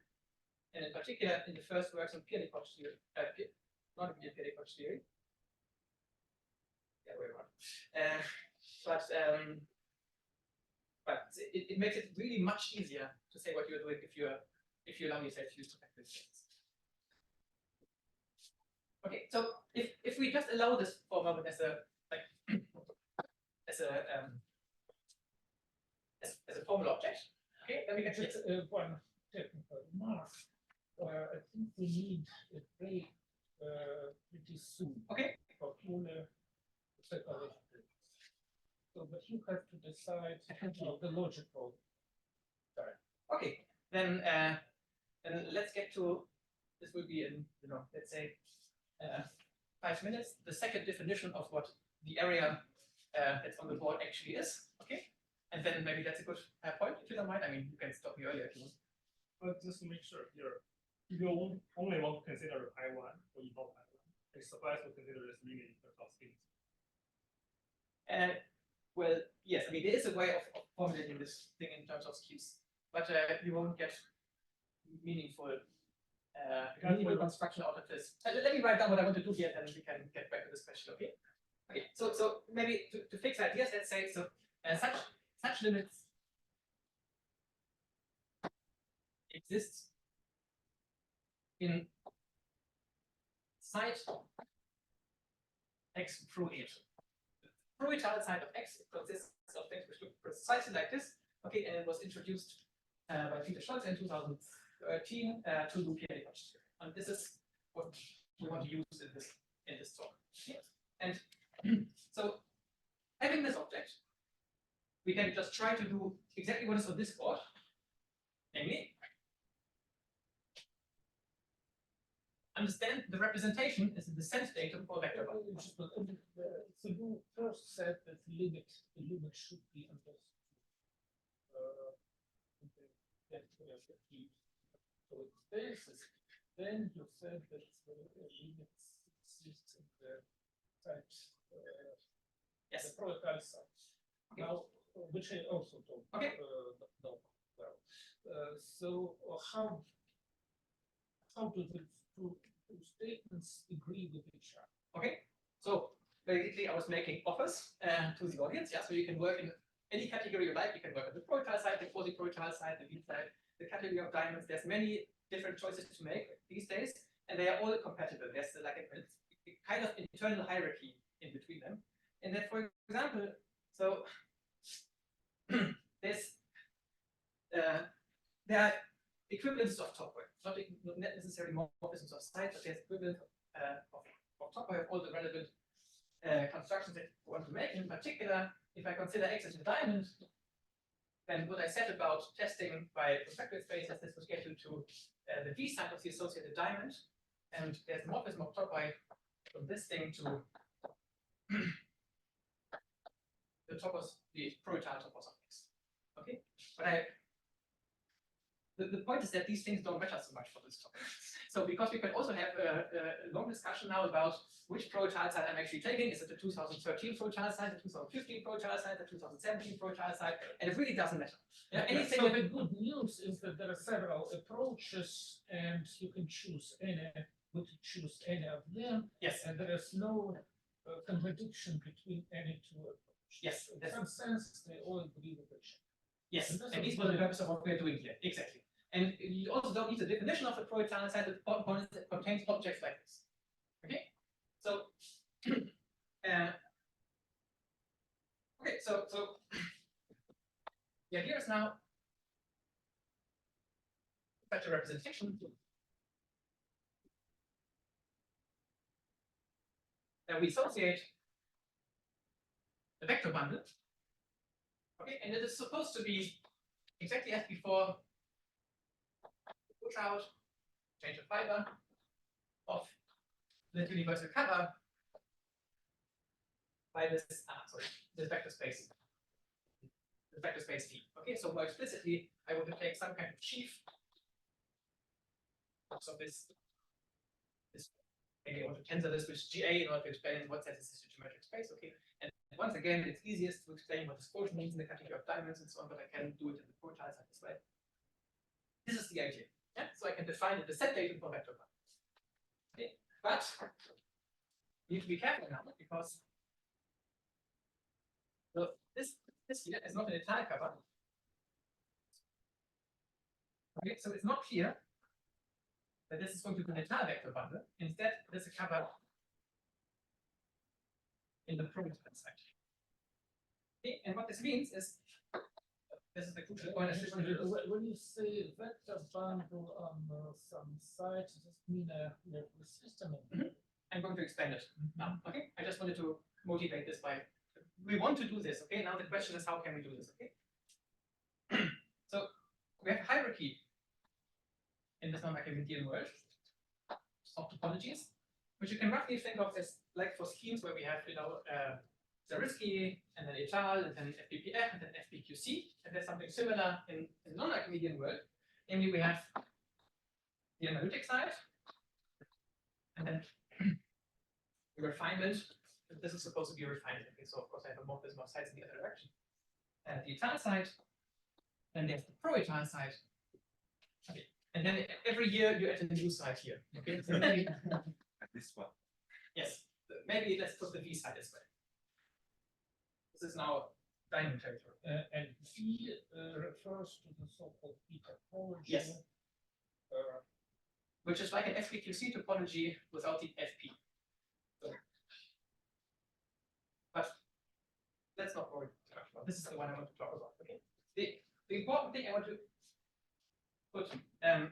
and in particular in the first works on p-adic Hodge theory, non-abelian Hodge theory. Yeah, way around. But it makes it really much easier to say what you're doing if you allow yourself to use perfectoid spaces. Okay, so if we just allow this for a moment as a formal object, okay, then we can just one technical remark. I think we need a break pretty soon. Okay. For fuller separation. So, but you have to decide the logical. Sorry. Okay, then let's get to this. Will be in let's say 5 minutes. The second definition of what the area that's on the board actually is. Okay, and then maybe that's a good point if you don't mind. I mean, you can stop me earlier if you want. But just to make sure here, if you only want to consider I1 or you not I1, it's suffice to consider this limit in terms of things. Well, yes, I mean, there is a way of formulating this thing in terms of schemes, but you won't get meaningful construction out of this. Let me write down what I want to do here, and then we can get back to this question, okay? Okay, so maybe to fix ideas, let's say, so such limits exist in side x pro-étale. The pro-étale side of x consists of things which look precisely like this. Okay, and it was introduced by Peter Scholz in 2013 to do p-adic Hodge theory. And this is what we want to use in this talk. Yes. And so having this object, we can just try to do exactly what is on this board, namely understand the representation as the descent datum for vector bundle. So you first said that the limit should be understood. So its basis. Then you said that the limits exist in the types. Yes. The pro-étale side. Okay. Now, which I also don't Okay. know well. So how do the two statements agree with each other? Okay. So basically, I was making offers to the audience. Yeah. So you can work in any category you like. You can work on the pro-étale side, the quasi-pro-étale side, the V side, the category of diamonds. There's many different choices to make these days, and they are all compatible. There's like a kind of internal hierarchy in between them. And then, for example, so there are equivalents of top work, not necessarily morphisms of size, but there's equivalents of top work of all the relevant constructions that you want to make. In particular, if I consider X as a diamond, then what I said about testing by perspective spaces, this was getting to the V side of the associated diamond, and there's a morphism of top by from this thing to the topos, the pro-étale topos of X. Okay, but the point is that these things don't matter so much for this topic. So because we can also have a long discussion now about which pro-étale side I'm actually taking. Is it the 2013 pro-étale side, the 2015 pro-étale side, the 2017 pro-étale side? And it really doesn't matter. Yeah, anything. So the good news is that there are several approaches, and you can choose any. We could choose any of them. Yes. And there is no contradiction between any two approaches. Yes. In some sense, they all agree with each other. Yes, and this was the purpose of what we're doing here. Exactly. And you also don't need a definition of the pro-étale side that contains objects like this. Okay? So okay, so the idea is now such a representation that we associate the vector bundle. Okay, and it is supposed to be exactly as before, push out, change of fiber of the universal cover by this vector space. The vector space T. Okay, so more explicitly, I want to take some kind of sheaf. So this maybe I want to tensor this with GA in order to explain what says this is a geometric space. Okay, and once again, it's easiest to explain what this quotient means in the category of diamonds and so on, but I can do it in the pro-étale side as well. This is the idea. Yeah, so I can define the descent datum for vector bundle. Okay, but you need to be careful now because this here is not an étale cover. Okay, so it's not clear that this is going to be an étale vector bundle. Instead, there's a cover in the pro-étale side. Okay, and what this means is this is the crucial point. When you say vector bundle on some site, does this mean a system? I'm going to explain it now. Okay, I just wanted to motivate this by we want to do this. Okay, now the question is how can we do this? Okay, so we have a hierarchy in this non-abelian world of topologies, which you can roughly think of as like for schemes where we have Zariski and then étale and then FPPF and then FPQC, and there's something similar in the non-abelian world. Namely, we have the analytic side and then the refinement. This is supposed to be a refinement. Okay, so of course I have a morphism of sides in the other direction. And the étale side, then there's the pro-étale side. Okay, and then every year you add a new side here. Okay, so maybe This one. yes, maybe let's put the V side as well. This is now diamond territory. And V refers to the so-called V topology. Yes. Which is like an FPQC topology without the FP. So, but let's not worry too much about. This is the one I want to talk about. Okay. The important thing I want to put I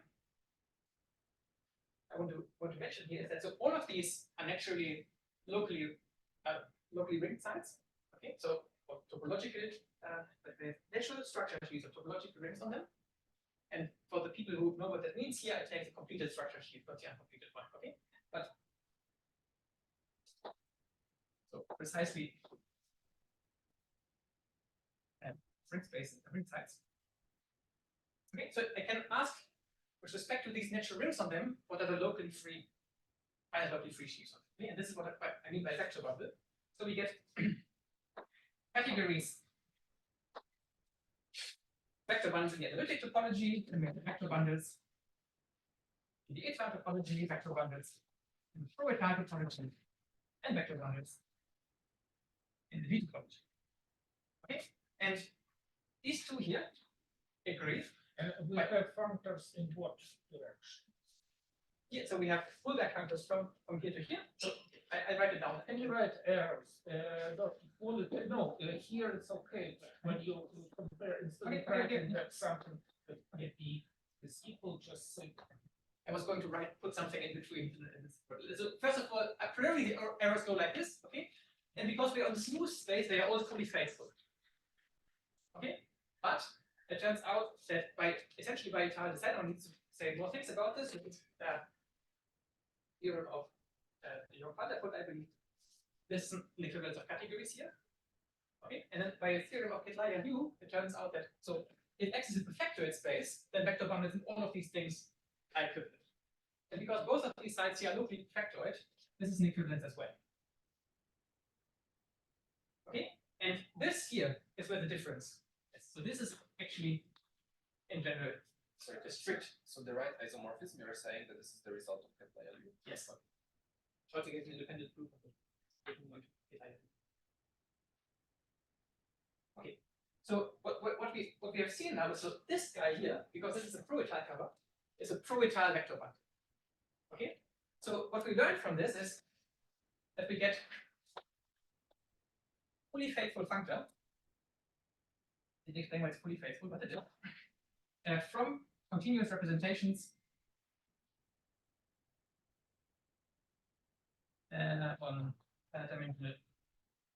want to mention here is that so all of these are naturally locally ringed sites. Okay, so for topological, but the natural structure trees of topological rings on them, and for the people who know what that means here, I take the completed structure sheet, not the uncompleted one. Okay, but so precisely ring space, ring size. Okay, so I can ask with respect to these natural rings on them, what are the locally free, finite locally free sheaves on them? Okay, and this is what I mean by vector bundle. So we get categories. Vector bundles in the analytic topology, and we have the vector bundles in the p-adic topology, vector bundles in the pro-étale topology, and vector bundles in the v topology. Okay, and these two here agree. And we have functors in what direction? Yeah, so we have full back functors from here to here. So I write it down. Can you write errors? Not full, no, here it's okay. When you compare, instead of writing that something that can be is equal, just say. I was going to put something in between. So first of all, a priori the errors go like this, okay? And because we're on smooth space, they are all fully faithful. Okay, but it turns out that essentially by Tal design, I need to say more things about this. It's theorem of your put, I believe. This is an equivalence of categories here. Okay, and then by a theorem of Xu, it turns out that so if X is a perfectoid space, then vector bundles in all of these things are equivalent. And because both of these sides here are locally perfectoid, this is an equivalence as well. Okay, and this here is where the difference is. So this is actually in general strict. So the right isomorphism, you're saying that this is the result of Heuer. Yes. Try to get an independent proof of it. Okay. So what we have seen now is so this guy here, because this is a pro-étale cover, is a pro-étale vector bundle. Okay. So what we learned from this is that we get fully faithful functor. I didn't explain why it's fully faithful, but it is. From continuous representations on dimensional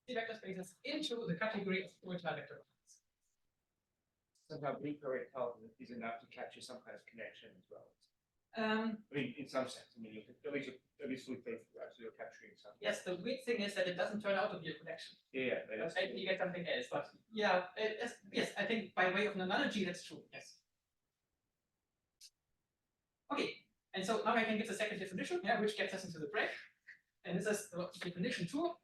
vector spaces into the category of pro-étale vector bundles. Somehow pro-étale is enough to capture some kind of connection as well. I mean, in some sense, I mean, at least fully faithful, right? So you're capturing something. Yes, the weird thing is that it doesn't turn out to be a connection. Yeah, that's you get something else, but yeah, yes, I think by way of an analogy, that's true. Yes. Okay, and so now I can give the second definition, yeah, which gets us into the break. And this is the definition 2.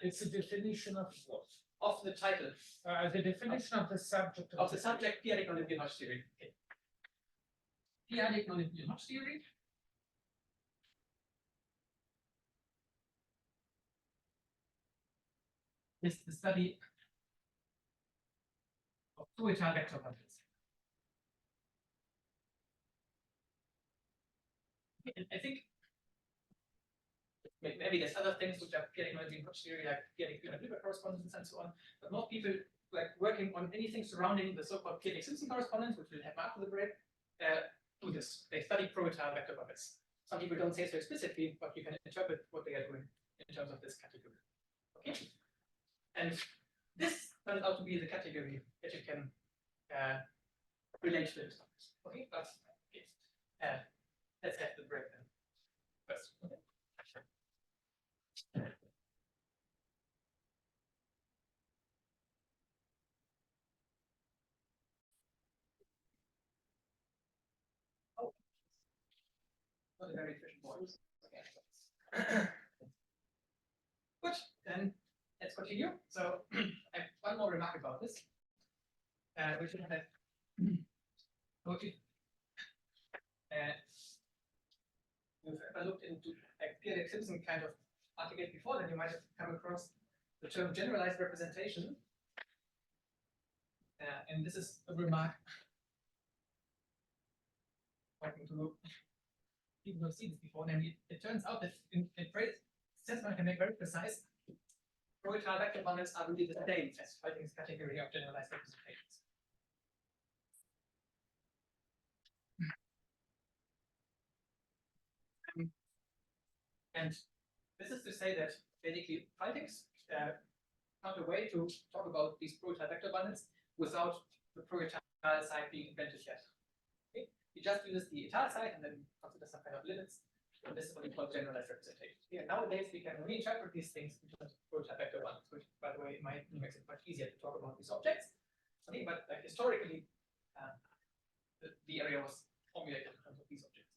It's a definition of what? Of the title. The definition of the subject. Of the subject, p-adic non-abelian Hodge theory. Okay. P-adic non-abelian Hodge theory. Is the study of pro-étale vector bundles. And I think maybe there's other things which are p-adic non-abelian Hodge theory, like p-adic correspondence and so on, but most people like working on anything surrounding the so-called p-adic Simpson correspondence, which we'll have after the break, do this. They study pro-étale vector bundles. Some people don't say so explicitly, but you can interpret what they are doing in terms of this category. Okay? And this turns out to be the category that you can relate to it. Okay, but okay. Let's have the break then first. Okay. Oh, not a very efficient voice. Okay. Good, then let's continue. So I have one more remark about this, which is that if I looked into a p-adic Simpson kind of article before, then you might have come across the term generalized representation. And this is a remark talking to people who have seen this before. Namely, it turns out that in sense one can make very precise pro-étale vector bundles are really the same as Hitchin's category of generalized representations. And this is to say that basically Hitchin's found a way to talk about these pro-étale vector bundles without the pro-étale side being invented yet. Okay? He just uses the étale side and then considers some kind of limits. So this is what we call generalized representation. Yeah, nowadays we can reinterpret these things in terms of pro-étale vector ones, which, by the way, makes it much easier to talk about these objects. Okay, but historically, the area was formulated in terms of these objects.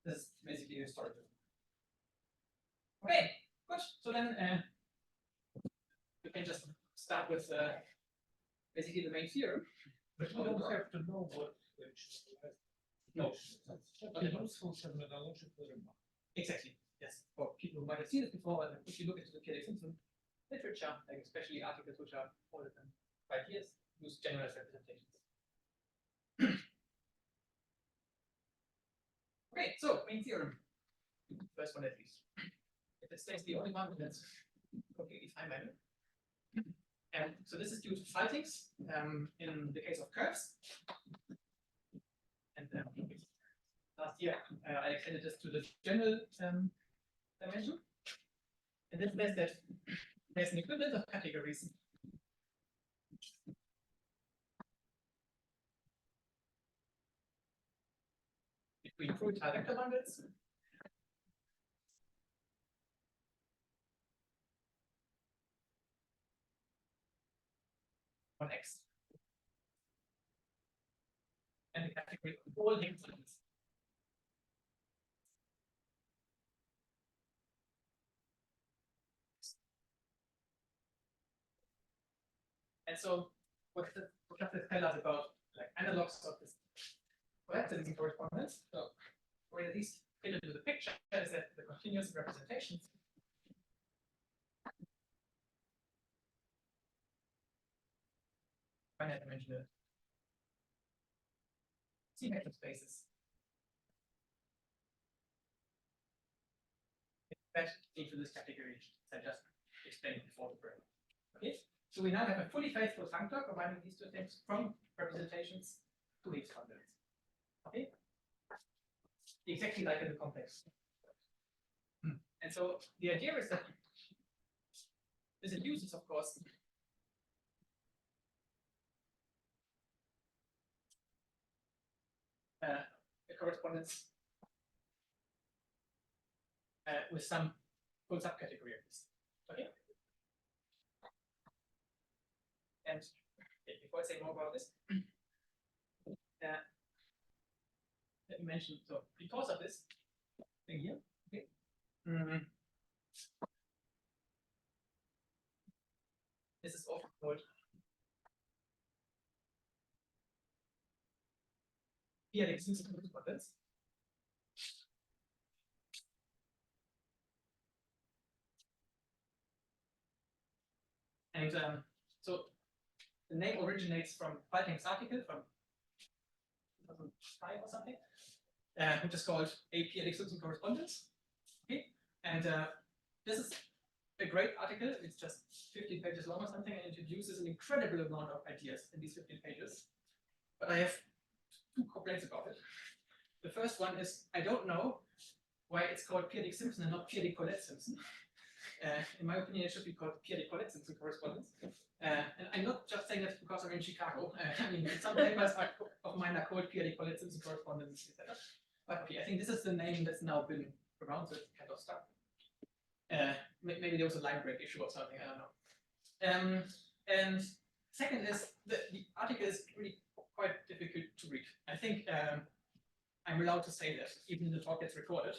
This is basically historical. Okay, good. So then we can just start with basically the main theorem. But we don't have to know what No. It's just a useful terminological remark. Exactly. Yes. For people who might have seen it before, and if you look into the p-adic Simpson literature, like especially articles which are older than 5 years, use generalized representations. Okay, so main theorem. First one at least. If it stays the only one, that's completely fine by me. And so this is due to faltings in the case of curves. And last year I extended this to the general dimension. And this means that there's an equivalent of categories between pro-étale vector bundles on X and the category of all Higgs bundles. And so what does this tell us about like analogs of this co-étale correspondence? So or at least fit into the picture is that the continuous representations finite dimensional C-vector spaces fit into this category that I just explained before the break. Okay, so we now have a fully faithful functor combining these two things from representations to Higgs bundles. Okay, exactly like in the complex. And so the idea is that this induces, of course, a correspondence with some full subcategory of this. Okay. And before I say more about this, let me mention, so because of this thing here, okay, this is often called p-adic correspondence. And so the name originates from Falting's article from 2005 or something, which is called a p-adic correspondence. Okay, and this is a great article. It's just 15 pages long or something, and introduces an incredible amount of ideas in these 15 pages. But I have 2 complaints about it. The first one is I don't know why it's called p-adic Simpson and not p-adic Simpson. In my opinion, it should be called p-adic Simpson correspondence. And I'm not just saying that because I'm in Chicago. I mean, some papers of mine are called p-adic Simpson correspondence, etc. But okay, I think this is the name that's now been around, so it's kind of stuck. Maybe there was a line break issue or something, I don't know. And second is the article is really quite difficult to read. I think I'm allowed to say that, even if the talk gets recorded,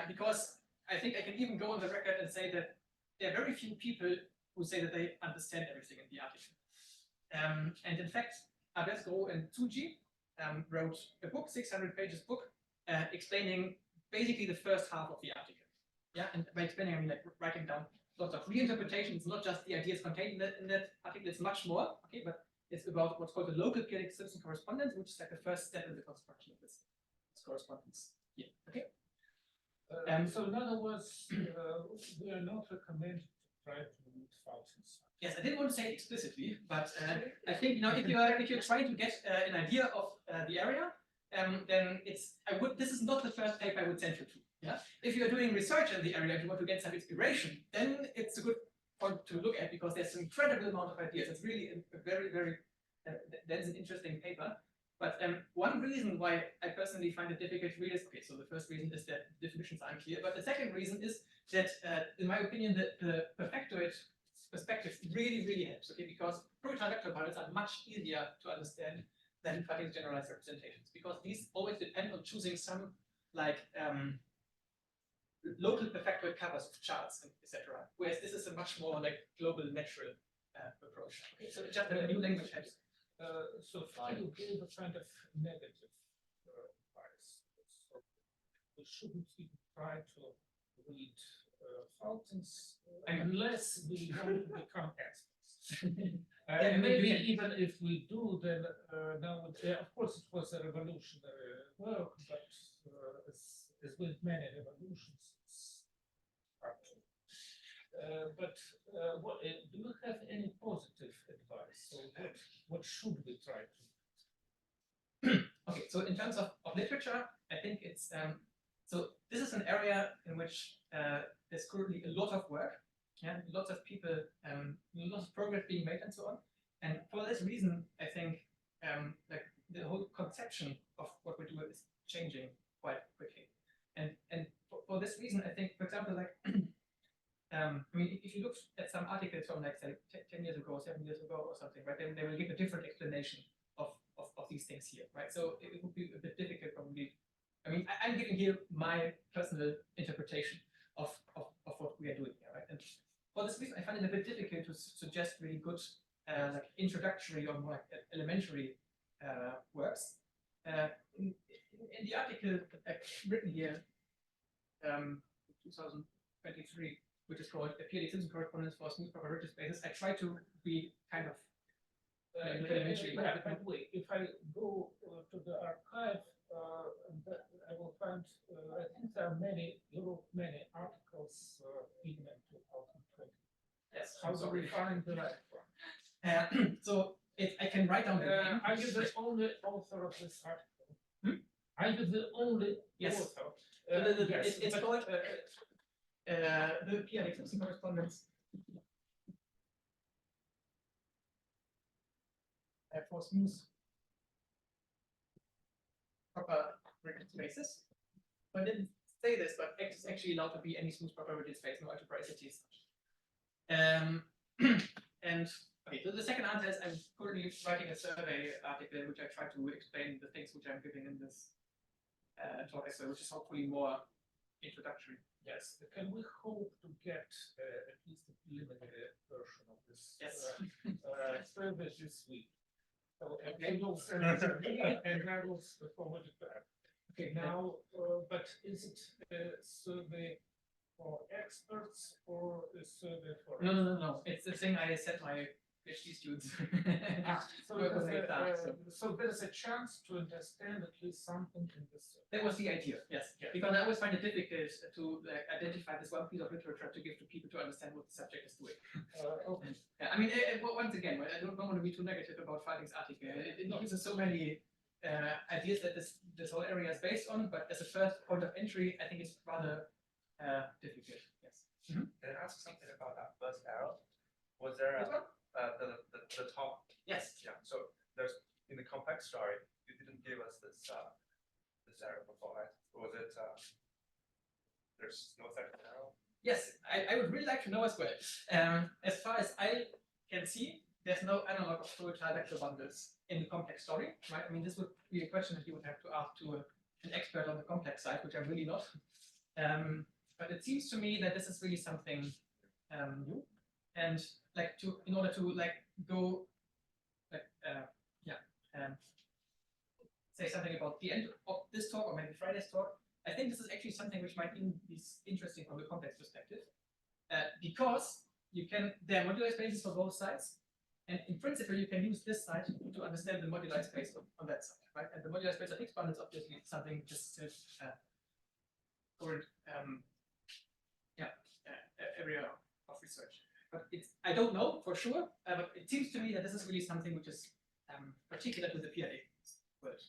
because I think I can even go on the record and say that there are very few people who say that they understand everything in the article. And in fact, Abes Gros and Tsuji wrote a book, 600 pages book, explaining basically the first half of the article. Yeah, and by explaining, I mean like writing down lots of reinterpretations, not just the ideas contained in that article, it's much more, okay, but it's about what's called the local p-adic Simpson correspondence, which is like the first step in the construction of this correspondence. Yeah, okay. So in other words, we are not recommended to try to read functions. Yes, I didn't want to say it explicitly, but I think if you're trying to get an idea of the area, then this is not the first paper I would send you to. Yeah, if you are doing research in the area and you want to get some inspiration, then it's a good point to look at because there's an incredible amount of ideas. It's really a very, very is an interesting paper. But one reason why I personally find it difficult to read is, okay, so the first reason is that definitions are unclear, but the second reason is that, in my opinion, the perfectoid perspective really, really helps, okay, because pro-étale vector bundles are much easier to understand than Fati's generalized representations, because these always depend on choosing some, like, local perfectoid covers of charts, etc. Whereas this is a much more, like, global natural approach. Okay, so just a new language helps. So Fati gave a kind of negative advice. So we shouldn't even try to read fountains unless we want to become experts. And maybe even if we do, then now, of course, it was a revolutionary work, but as with many revolutions, it's hard to. But do you have any positive advice? So what should we try to do? Okay, so in terms of literature, I think it's so this is an area in which there's currently a lot of work, yeah, lots of people, lots of progress being made and so on. And for this reason, I think like the whole conception of what we do is changing quite quickly. And for this reason, I think, for example, like I mean, if you look at some articles from like say 10 years ago, 7 years ago or something, right, then they will give a different explanation of these things here, right? So it would be a bit difficult probably. I mean, I'm giving here my personal interpretation of what we are doing here, right? And for this reason, I find it a bit difficult to suggest really good like introductory or more like elementary works. In the article written here, 2023, which is called a p-adic Simpson correspondence for smooth proper Ridge spaces, I try to be kind of elementary. By the way, if I go to the archive, I will find, I think there are many articles even in 2020. Yes. How do we find the right one? So I can write down the name. Are you the only author of this article? Are you the only author? Yes. It's called the p-adic Simpson correspondence for smooth proper rigid spaces. I didn't say this, but X is actually allowed to be any smooth proper rigid space, no algebraicity. And okay, so the second answer is I'm currently writing a survey article which I try to explain the things which I'm giving in this talk as well, which is hopefully more introductory. Yes. Can we hope to get at least a preliminary version of this survey this week? So okay. And I will forward it back. Okay. Now, but is it a survey for experts or a survey for? No. It's the thing I set my PhD students. So there's a chance to understand at least something in this. That was the idea, yes. Because I always find it difficult to identify this one piece of literature to give to people to understand what the subject is doing. Okay. I mean, once again, I don't want to be too negative about Fati's article. It uses so many ideas that this whole area is based on, but as a first point of entry, I think it's rather difficult. Yes. Can I ask something about that first arrow? Was there the top? Yes. Yeah. So there's in the complex story, you didn't give us this this arrow before, right? Or was it there's no second arrow? Yes, I would really like to know as well. As far as I can see, there's no analog of pro-étale vector bundles in the complex story, right? I mean, this would be a question that you would have to ask to an expert on the complex side, which I'm really not. But it seems to me that this is really something new, and like in order to like go like say something about the end of this talk or maybe Friday's talk, I think this is actually something which might be interesting from the complex perspective, because there are moduli spaces for both sides, and in principle you can use this side to understand the moduli space on that side, right? And the moduli space of Higgs bundles obviously something just current area of research. But I don't know for sure, but it seems to me that this is really something which is particular to the p-adic world.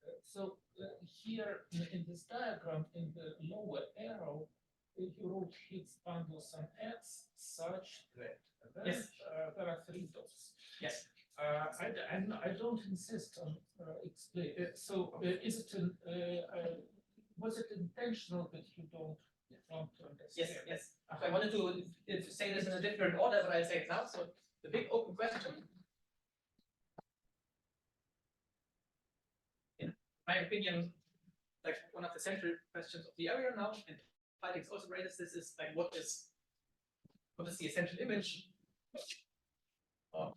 Yes. So here in this diagram, in the lower arrow, you wrote Higgs bundles on X such that. Then, yes. There are three dots. Yes. I don't insist on explain. Is it was it intentional that you don't want to understand? Yes, yes. I wanted to say this in a different order, but I'll say it now. So the big open question, in my opinion, like one of the central questions of the area now, and p-adic also raises this, is like what is the essential image? Or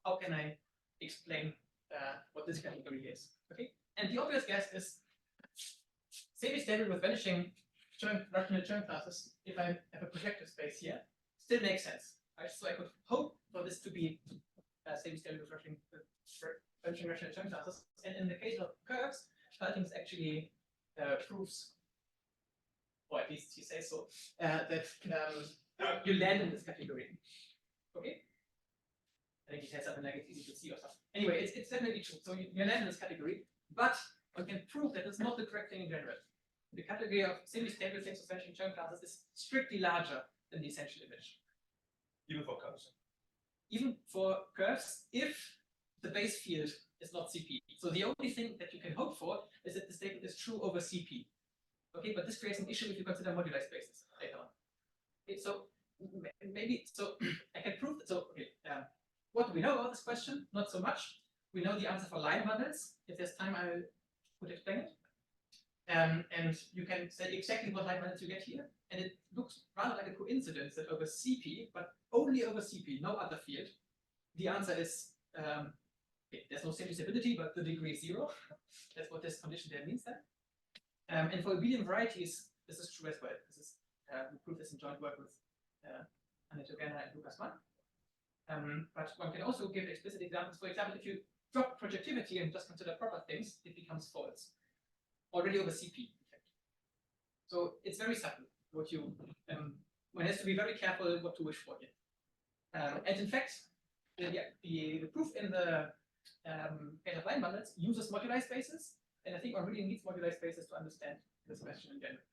how can I explain what this category is? Okay, and the obvious guess is semi-stable with vanishing rational Chern classes. If I have a projective space here, still makes sense, right? So I could hope for this to be semi-stable with vanishing rational Chern classes. And in the case of curves, p-adic actually proves, or at least he says so, that you land in this category. Okay. I think he says something like it's easy to see or something. Anyway, it's definitely true. So you land in this category, but one can prove that it's not the correct thing in general. The category of semi-stable things with vanishing Chern classes is strictly larger than the essential image. Even for curves. Even for curves, if the base field is not CP. So the only thing that you can hope for is that the statement is true over CP. Okay, but this creates an issue if you consider moduli spaces later on. Okay, so maybe I can prove that. So okay, what do we know about this question? Not so much. We know the answer for line bundles. If there's time, I would explain it. And you can say exactly what line bundles you get here. And it looks rather like a coincidence that over CP, but only over CP, no other field, the answer is okay, there's no semi-stability, but the degree is 0. That's what this condition there means then. And for abelian varieties, this is true as well. This is we prove this in joint work with Annette and Lucas Mann. But one can also give explicit examples. For example, if you drop projectivity and just consider proper things, it becomes false. Already over CP, in fact. So it's very subtle. What you one has to be very careful what to wish for here. And in fact, the proof in the case of line bundles uses moduli spaces, and I think one really needs moduli spaces to understand this question in general.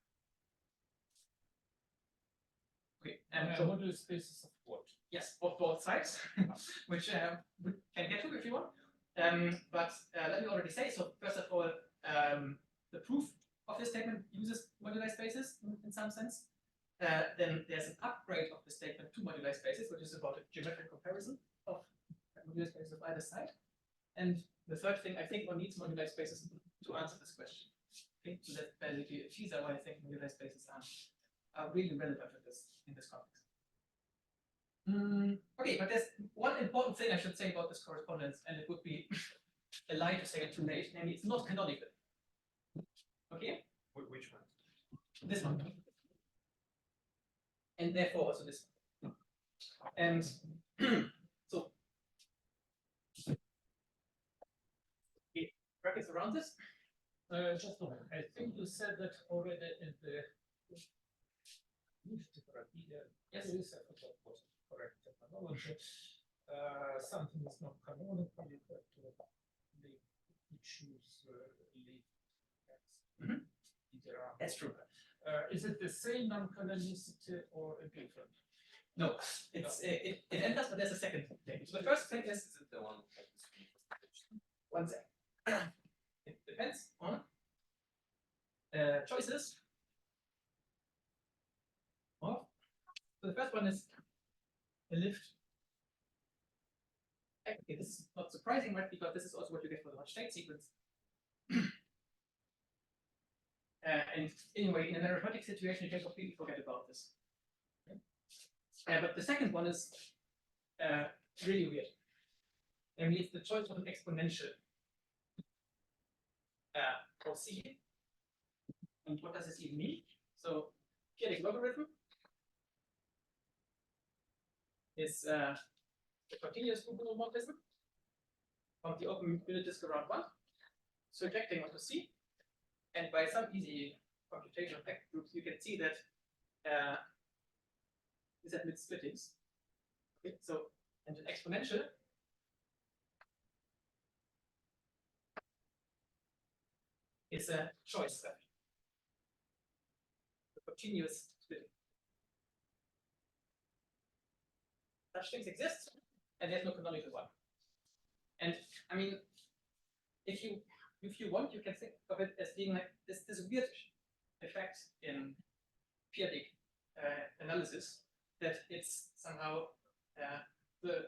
Okay, so moduli spaces of what? Yes, of both sides, which we can get to if you want. But let me already say, so first of all, the proof of this statement uses moduli spaces in some sense. Then there's an upgrade of the statement to moduli spaces, which is about a geometric comparison of moduli spaces of either side. And the third thing, I think one needs moduli spaces to answer this question. Okay, so that's basically a teaser why I think moduli spaces are really relevant in this context. Okay, but there's one important thing I should say about this correspondence, and it would be a lie to say it too late, namely it's not canonical. Okay? Which one? This one. And therefore also this one. And so okay, brackets around this. Just a moment. I think you said that already in the yes. I forgot what correct terminology. Something is not canonical, you have to choose lead text. That's true. Is it the same non-canonicity or a different? No, it's it enters, but there's a second thing. So the first thing is the one. one sec. It depends on choices. So the first one is a lift. Okay, this is not surprising, right? Because this is also what you get for the Hodge state sequence. And anyway, in an arithmetic situation, you can completely forget about this. Okay? But the second one is really weird. Namely, it's the choice of an exponential for C. And what does this even mean? So, p-adic logarithm is a continuous group homomorphism from the open unit disk around 1, surjecting onto C. And by some easy computation of vector groups, you can see that this admits splittings. Okay, so, and an exponential is a choice graph. A continuous splitting. such things exist, and there's no canonical one. And I mean, if you want, you can think of it as being like this weird effect in p-adic analysis, that it's somehow the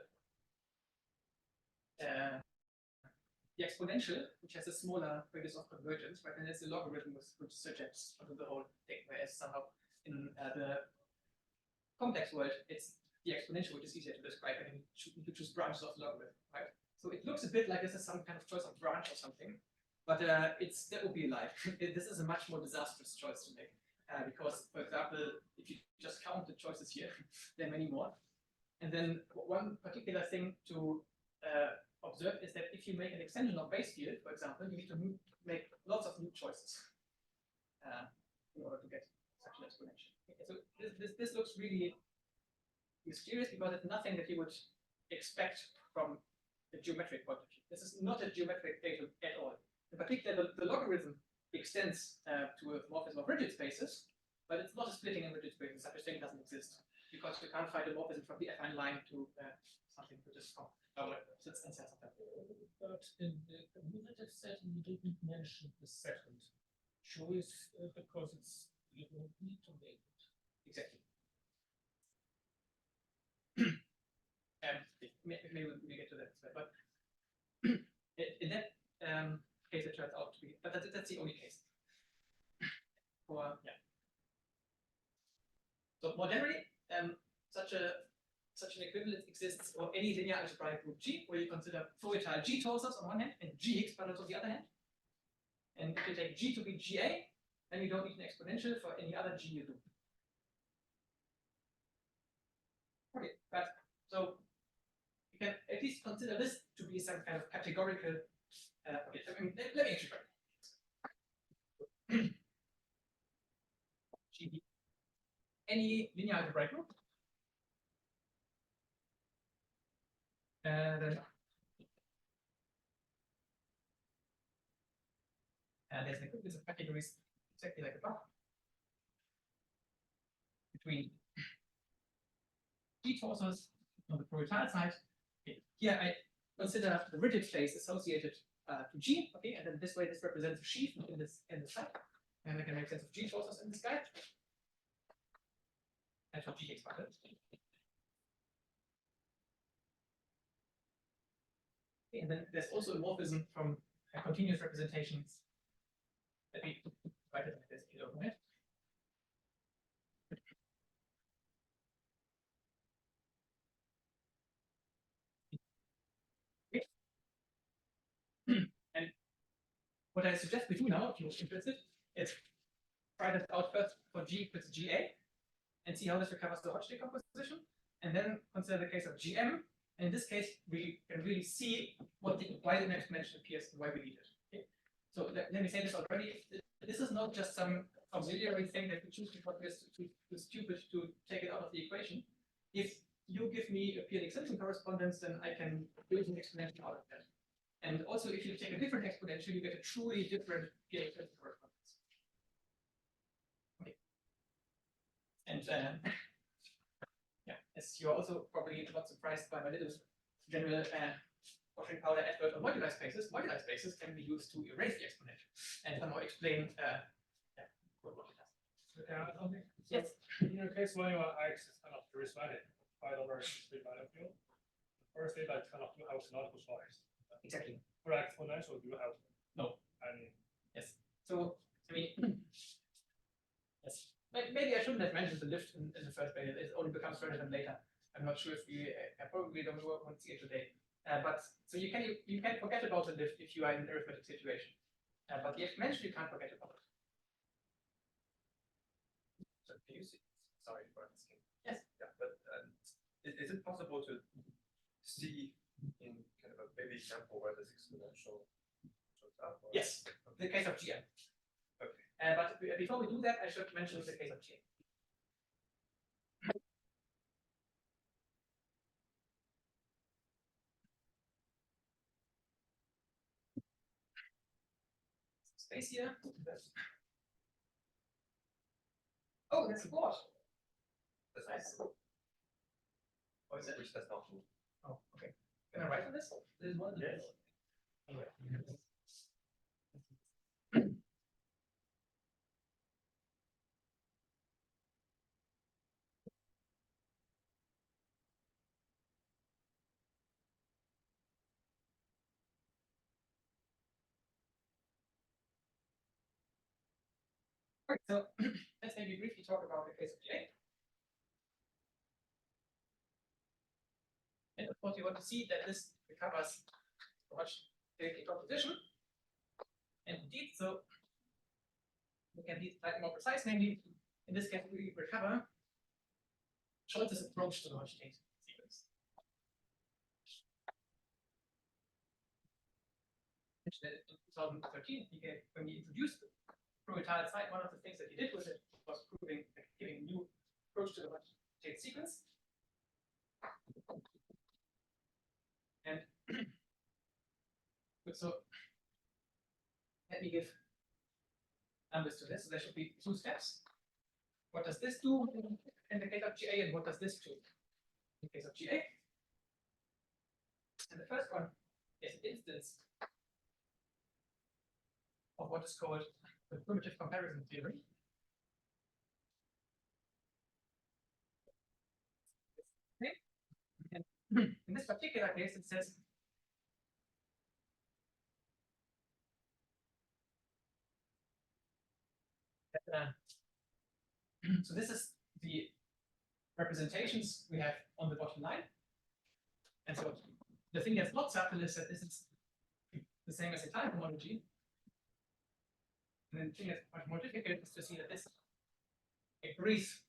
exponential, which has a smaller radius of convergence, right? And it's the logarithm which suggests onto the whole thing, whereas somehow in the complex world, it's the exponential, which is easier to describe, and you choose branches of logarithm, right? So it looks a bit like this is some kind of choice of branch or something, but that would be life. This is a much more disastrous choice to make, because, for example, if you just count the choices here, there are many more. And then one particular thing to observe is that if you make an extension of base field, for example, you need to make lots of new choices in order to get such an exponential. Okay, so this looks really mysterious because it's nothing that you would expect from a geometric point of view. This is not a geometric data at all. In particular, the logarithm extends to a morphism of rigid spaces, but it's not a splitting in rigid spaces. Such a thing doesn't exist because you can't find a morphism from the affine line to something which is sits inside of that. But in the commutative setting, you didn't mention the second choice because you don't need to make it. Exactly. Maybe we get to that, but in that case, it turns out to be, but that's the only case. So more generally, such an equivalence exists for any linear algebraic group G, where you consider pro-étale G torsors on one hand and G Higgs bundles on the other hand. And if you take G to be GA, then you don't need an exponential for any other G you do. Okay, but so you can at least consider this to be some kind of categorical. Okay, so let me actually try. G, any linear algebraic group. Then there's an equivalence of categories exactly like above between G torsors on the pro-étale side. Okay. Here I consider the rigid space associated to G. Okay, and then this way this represents a sheaf in the side, and I can make sense of G torsors in this guy. And for G Higgs bundles. Okay, and then there's also a morphism from continuous representations. Let me write it like this, if you don't mind. And what I suggest we do now, if you're interested, is try this out first for G equals GA and see how this recovers the Hodge decomposition, and then consider the case of GM. And in this case, we can really see why the exponential appears and why we need it. Okay? So let me say this already. This is not just some auxiliary thing that we choose because we're too stupid to take it out of the equation. If you give me a p-adic Simpson correspondence, then I can build an exponential out of that. And also, if you take a different exponential, you get a truly different p-adic Simpson correspondence. Okay. And yeah, as you're also probably not surprised by my little general washing powder advert on moduli spaces can be used to erase the exponential and somehow explain what it does. Okay, I don't think. So Yes. in your case, when your X is kind of charismatic, quite over discrete-value field, the first thing that kind of you have canonical choice. Exactly. For exponential, do you have no? Any? Yes. So I mean, yes. Maybe I shouldn't have mentioned the lift in the first place. It only becomes relevant later. I'm not sure if we probably don't want to see it today. But so you can forget about the lift if you are in an arithmetic situation. But the exponential you can't forget about it. So can you see? Sorry for asking. Yes. Yeah, but is it possible to see in kind of a baby example where this exponential shows up? Or? Yes. Okay. The case of GM. Okay. But before we do that, I should mention the case of GM. Space here. Oh, that's a board. That's Nice. Or is that? Which does not move. Oh, okay. Can I write on this? This is one. Yes. Okay. Alright, so let's maybe briefly talk about the case of GA. And of course, you want to see that this recovers the Hodge decomposition. And indeed, so we can be slightly more precise, namely, in this case, we recover Scholz's approach to the Hodge sequence. In 2013, when he introduced the pro-étale side, one of the things that he did with it was proving, giving a new approach to the Hodge sequence. And so let me give numbers to this. So there should be 2 steps. What does this do in the case of GA, and what does this do in the case of GA? And the first one is an instance of what is called the primitive comparison theory. Okay. And in this particular case, it says that, so this is the representations we have on the bottom line. And so the thing that's not subtle is that this is the same as a time homology. And then the thing that's much more difficult is to see that this agrees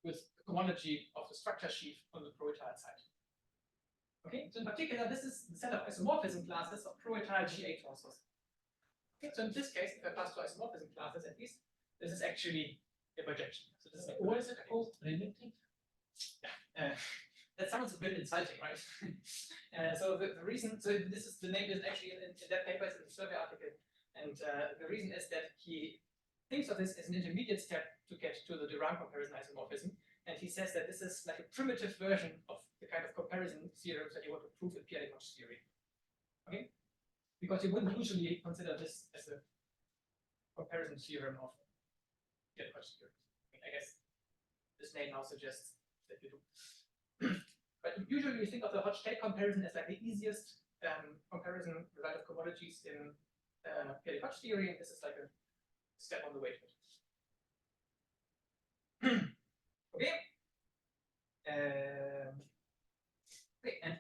with the homology of the structure sheaf on the pro-étale side. Okay, so in particular, this is the set of isomorphism classes of pro-étale GA torsors. Okay, so in this case, if I pass to isomorphism classes, at least, this is actually a projection. So this is What is it called? Limiting? Yeah. That sounds a bit insulting, right? So the reason, so this is the name is actually in that paper, it's in the survey article, and the reason is that he thinks of this as an intermediate step to get to the Durand comparison isomorphism, and he says that this is like a primitive version of the kind of comparison theorems that you want to prove in p-adic Hodge theory. Okay, because you wouldn't usually consider this as a comparison theorem of p-adic Hodge theory. I guess this name now suggests that you do. But usually we think of the Hodge tape comparison as like the easiest comparison result of cohomologies in p-adic Hodge theory, and this is like a step on the way to it. Okay. Okay, and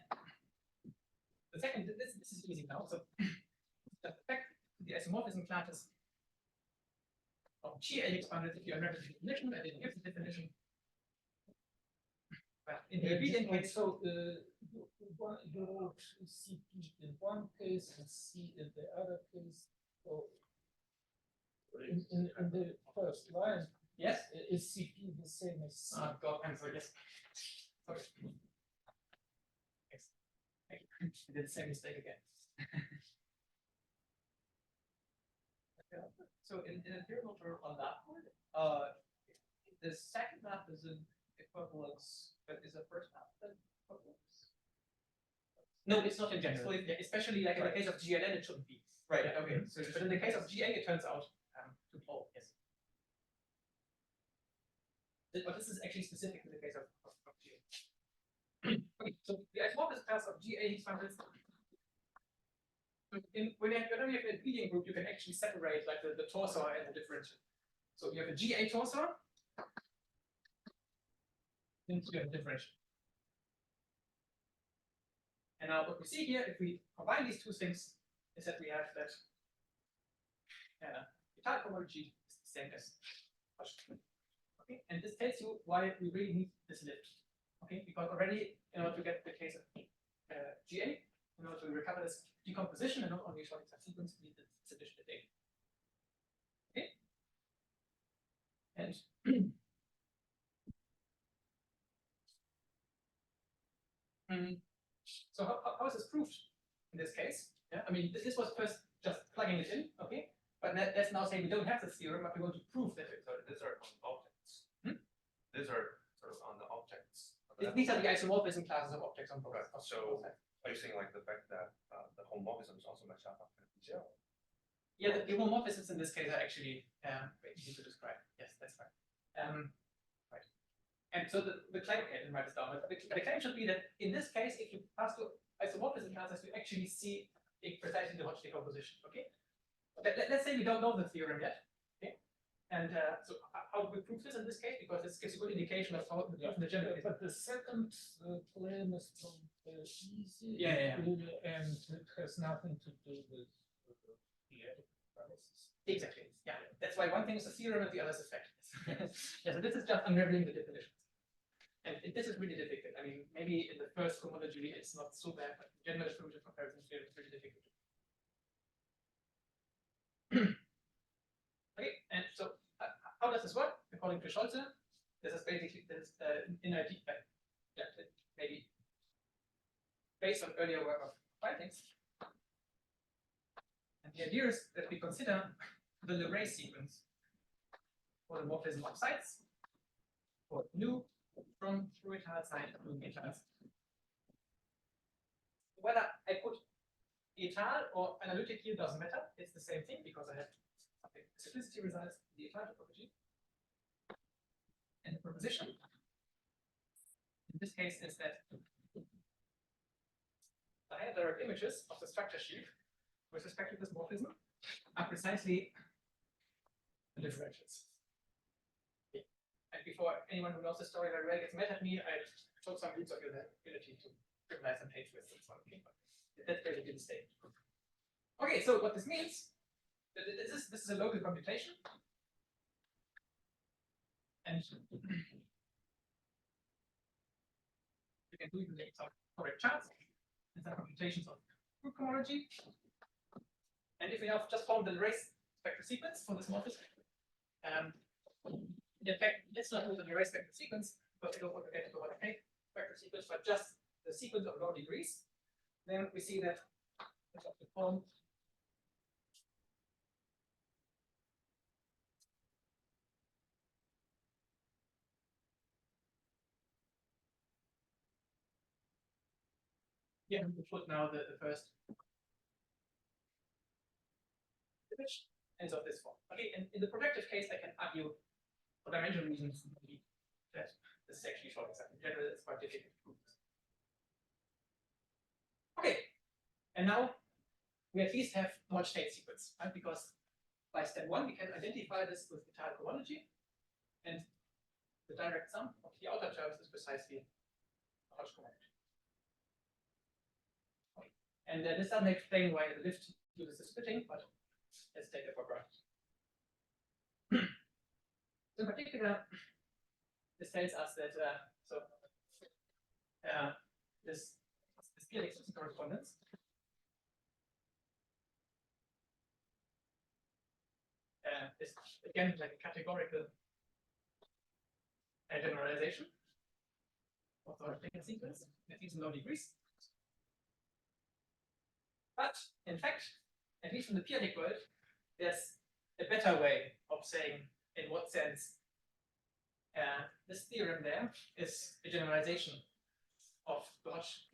the second, this is easy now. So the fact the isomorphism classes of GA expanded if you remember the definition, I didn't give the definition. But in the abelian case, so you wrote CP in one case and C in the other case. So in the first line, yes, is CP the same as C? oh God, I'm sorry, yes. Sorry. Yes. I did the same mistake again. So in a theorem on that one, the second map is an equivalence, but is the first map an equivalence? No, it's not in general. Especially like in the case of GLN, it shouldn't be. Right. Okay. So, but in the case of GA, it turns out to hold. Yes. But this is actually specific in the case of GA. Okay. So the isomorphism class of GA expands. Whenever you have an abelian group, you can actually separate like the torsor and the differential. So you have a GA torsor, and you have a differential. And now what we see here, if we combine these two things, is that we have that p-adic homology is the same as Hodge. Okay, and this tells you why we really need this lift. Okay, because already in order to get the case of GA, in order to recover this decomposition and not only shorting subsequence, we need this additional data. Okay, and so how is this proved in this case? Yeah, I mean this was first just plugging it in, okay, but let's now say we don't have this theorem, but we want to prove that it. So these are objects. These are the isomorphism classes of objects on both. Okay, of so- both sides. Are you saying like the fact that the homomorphisms also match up to 0? Yeah, the homomorphisms in this case are actually easy to describe. Yes, that's right. Right. And so the claim, okay, I didn't write this down, but the claim should be that in this case, if you pass to isomorphism classes, you actually see precisely the Hodge decomposition. Okay. Let's say we don't know the theorem yet. Okay. And so how do we prove this in this case? Because this gives a good indication of how the general is. But the second claim is from easy. Yeah. And it has nothing to do with p-adic analysis. Exactly. Yeah. That's why one thing is a theorem and the other is a fact. Yeah, so this is just unraveling the definitions. And this is really difficult. I mean, maybe in the first homology it's not so bad, but general distributive comparison is really difficult. Okay, and so how does this work? According to Scholze, this is basically in a deep maybe based on earlier work of findings. And the idea is that we consider the Lie sequence for the morphism of sites for nu from pro-étale side to p-adic. Whether I put étale or analytic here doesn't matter. It's the same thing because I have something. Simplicity resides in the étale topology. And the proposition in this case is that the higher direct images of the structure sheaf with respect to this morphism are precisely the differentials. Okay. And before anyone who knows the story very well gets mad at me, I showed some roots of your ability to trivialize and page with this one. Okay, but that's basically the state. Okay, so what this means, this is a local computation. And you can do even some correct charts and some computations of group homology. And if we have just found the race vector sequence for this morphism, in fact, let's not do the race vector sequence because we don't want to get into what I vector sequence, but just the sequence of low degrees. Then we see that it's of the form yeah, we put now the first image and of this form. Okay, and in the projective case, I can argue for dimensional reasons that this is actually short exact. In general, it's quite difficult to prove this. Okay, and now we at least have one state sequence, right? Because by step 1, we can identify this with étale cohomology, and the direct sum of the outer terms is precisely a Hodge cohomology. Okay. And this doesn't explain why the lift uses the splitting, but let's take it for granted. In particular, this tells us that this p-adic correspondence is again like a categorical generalization of the Hodge sequence, at least in low degrees. But in fact, at least in the p-adic world, there's a better way of saying in what sense this theorem there is a generalization of the Hodge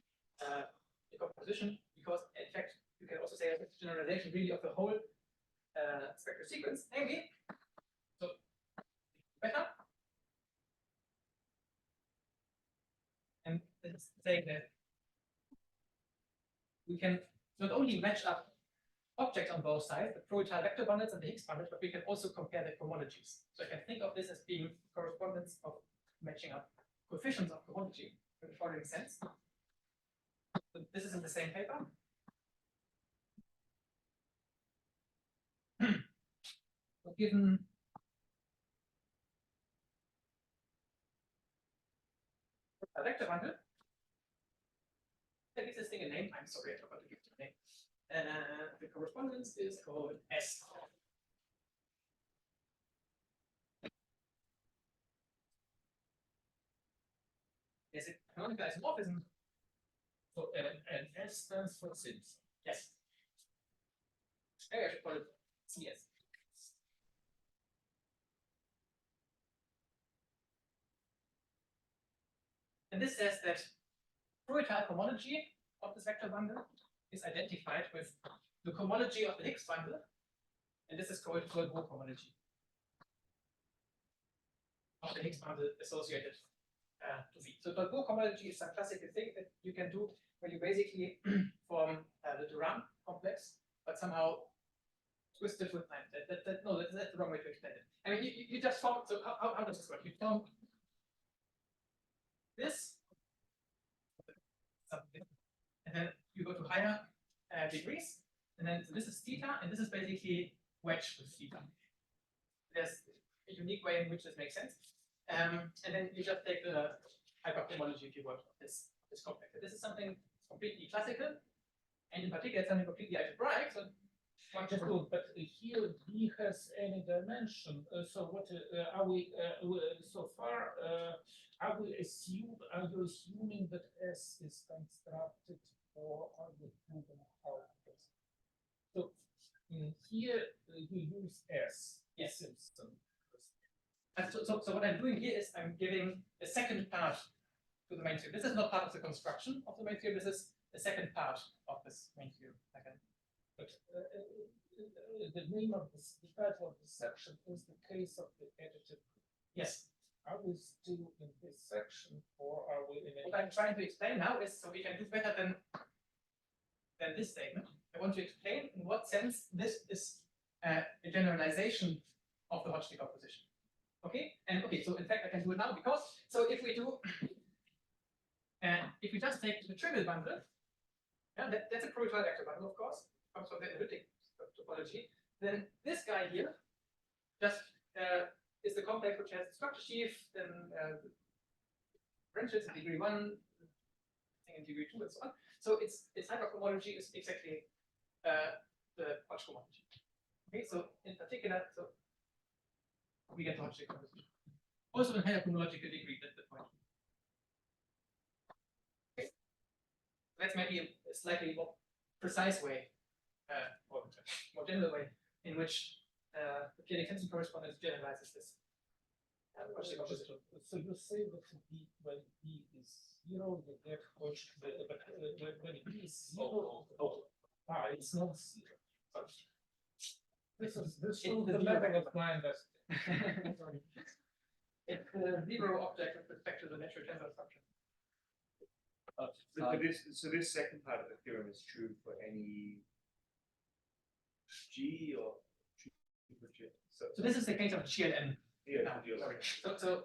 decomposition, because in fact you can also say it's a generalization really of the whole spectral sequence, namely, so better. And it's saying that we can not only match up objects on both sides, the pro-étale vector bundles and the Higgs bundles, but we can also compare the cohomologies. So I can think of this as being correspondence of matching up coefficients of cohomology in the following sense. So this is in the same paper. So given a vector bundle, that gives this thing a name. I'm sorry, I forgot to give it a name. The correspondence is called S. Is it canonical isomorphism? So and S stands for Simpson. Yes. Maybe I should call it CS. And this says that pro-étale homology of this vector bundle is identified with the homology of the Higgs bundle, and this is called pro homology of the Higgs bundle associated to V. So pro homology is a classical thing that you can do where you basically form the Durand complex, but somehow twist it with time. That's the wrong way to explain it. I mean, you just form. So how does this work? You form this, and then you go to higher degrees, and then so this is theta, and this is basically wedge with theta. There's a unique way in which this makes sense, and then you just take the hyperhomology, if you will, of this complex. This is something completely classical, and in particular, something completely algebraic. So Good, but here B has any dimension. So what are we so far? Are you assuming that S is constructed, or are we proving how it is? So here you use S. Yes. Simpson. So what I'm doing here is I'm giving a second part to the main theorem. This is not part of the construction of the main theorem. This is the second part of this main theorem. But the name of this, the title of this section is the case of the additive. Yes. Are we still in this section, or are we in? What I'm trying to explain now is so we can do better than this statement. I want to explain in what sense this is a generalization of the Hodge decomposition. Okay, and okay, so in fact I can do it now because so if we do, if we just take the trivial bundle, yeah, that's a pro-étale vector bundle, of course, comes from the analytic topology. Then this guy here just is the complex which has the structure sheaf, then branches in degree 1, in degree 2, and so on. So its hyperhomology is exactly the Hodge homology. Okay, so in particular, so we get Hodge decomposition. Also in higher homological degree, that's the point. Okay. That's maybe a slightly more precise way, or more general way, in which the p-adic Simpson correspondence generalizes this. Hodge decomposition. So you say that when B is 0, you get Hodge, but when B is 0, it's not 0. This shows the level of my understanding. It's a zero object with respect to the natural tensor function. So this second part of the theorem is true for any G or G. So this is the case of GLN. Yeah, So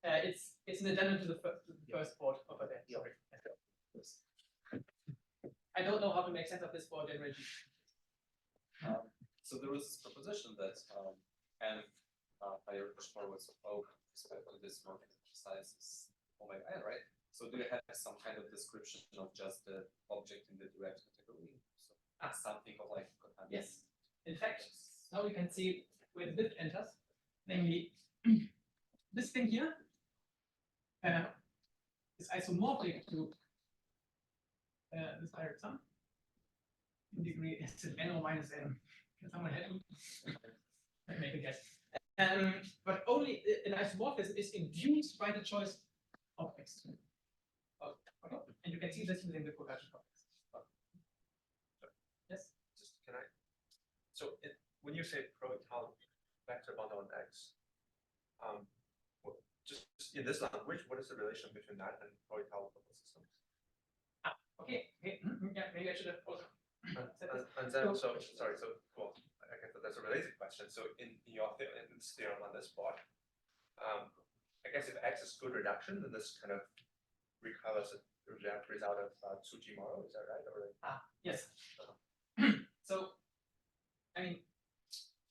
it's an addendum to the first board over there. Sorry. I don't know how to make sense of this board generally. So there was this proposition that n higher push forwards of O respect to this more exercises omega n, right? So do you have some kind of description of just the object in the direct category? So something of like yes. In fact, now we can see where the bit enters, namely this thing here is isomorphic to this direct sum in degree s to n or minus n. Can someone help me? Let me make a guess. But only an isomorphism is induced by the choice of x. Okay. And you can see this within the convergent context. Yes? Just can I? So when you say pro-étale vector bundle on X, just in this language, what is the relation between that and pro-étale bundle systems? Okay. Yeah, maybe I should have also. And then, so sorry, so well, I guess that's a related question. So in your theorem on this board, I guess if X is good reduction, then this kind of recovers the result of Tsuji model. Is that right? Or yes. So, I mean,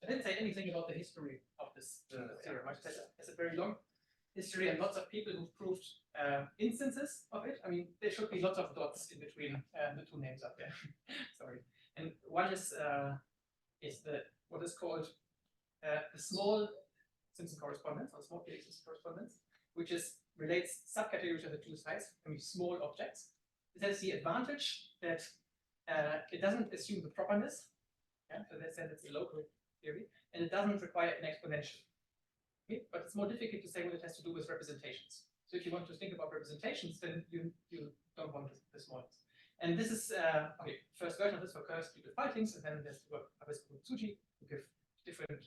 I didn't say anything about the history of this theorem. I said it's a very long history and lots of people who proved instances of it. I mean, there should be lots of dots in between the two names up there. Sorry. And one is what is called the small Simpson correspondence, or small p-adic Simpson correspondence, which relates subcategories of the two sides, I mean small objects. It has the advantage that it doesn't assume the properness, so that sense it's a local theory, and it doesn't require an exponential. Okay? But it's more difficult to say what it has to do with representations. So So if you want to think about representations, then you don't want the small ones. And this is okay. First version of this occurs due to fightings, and then there's the work of Tsuji, who give different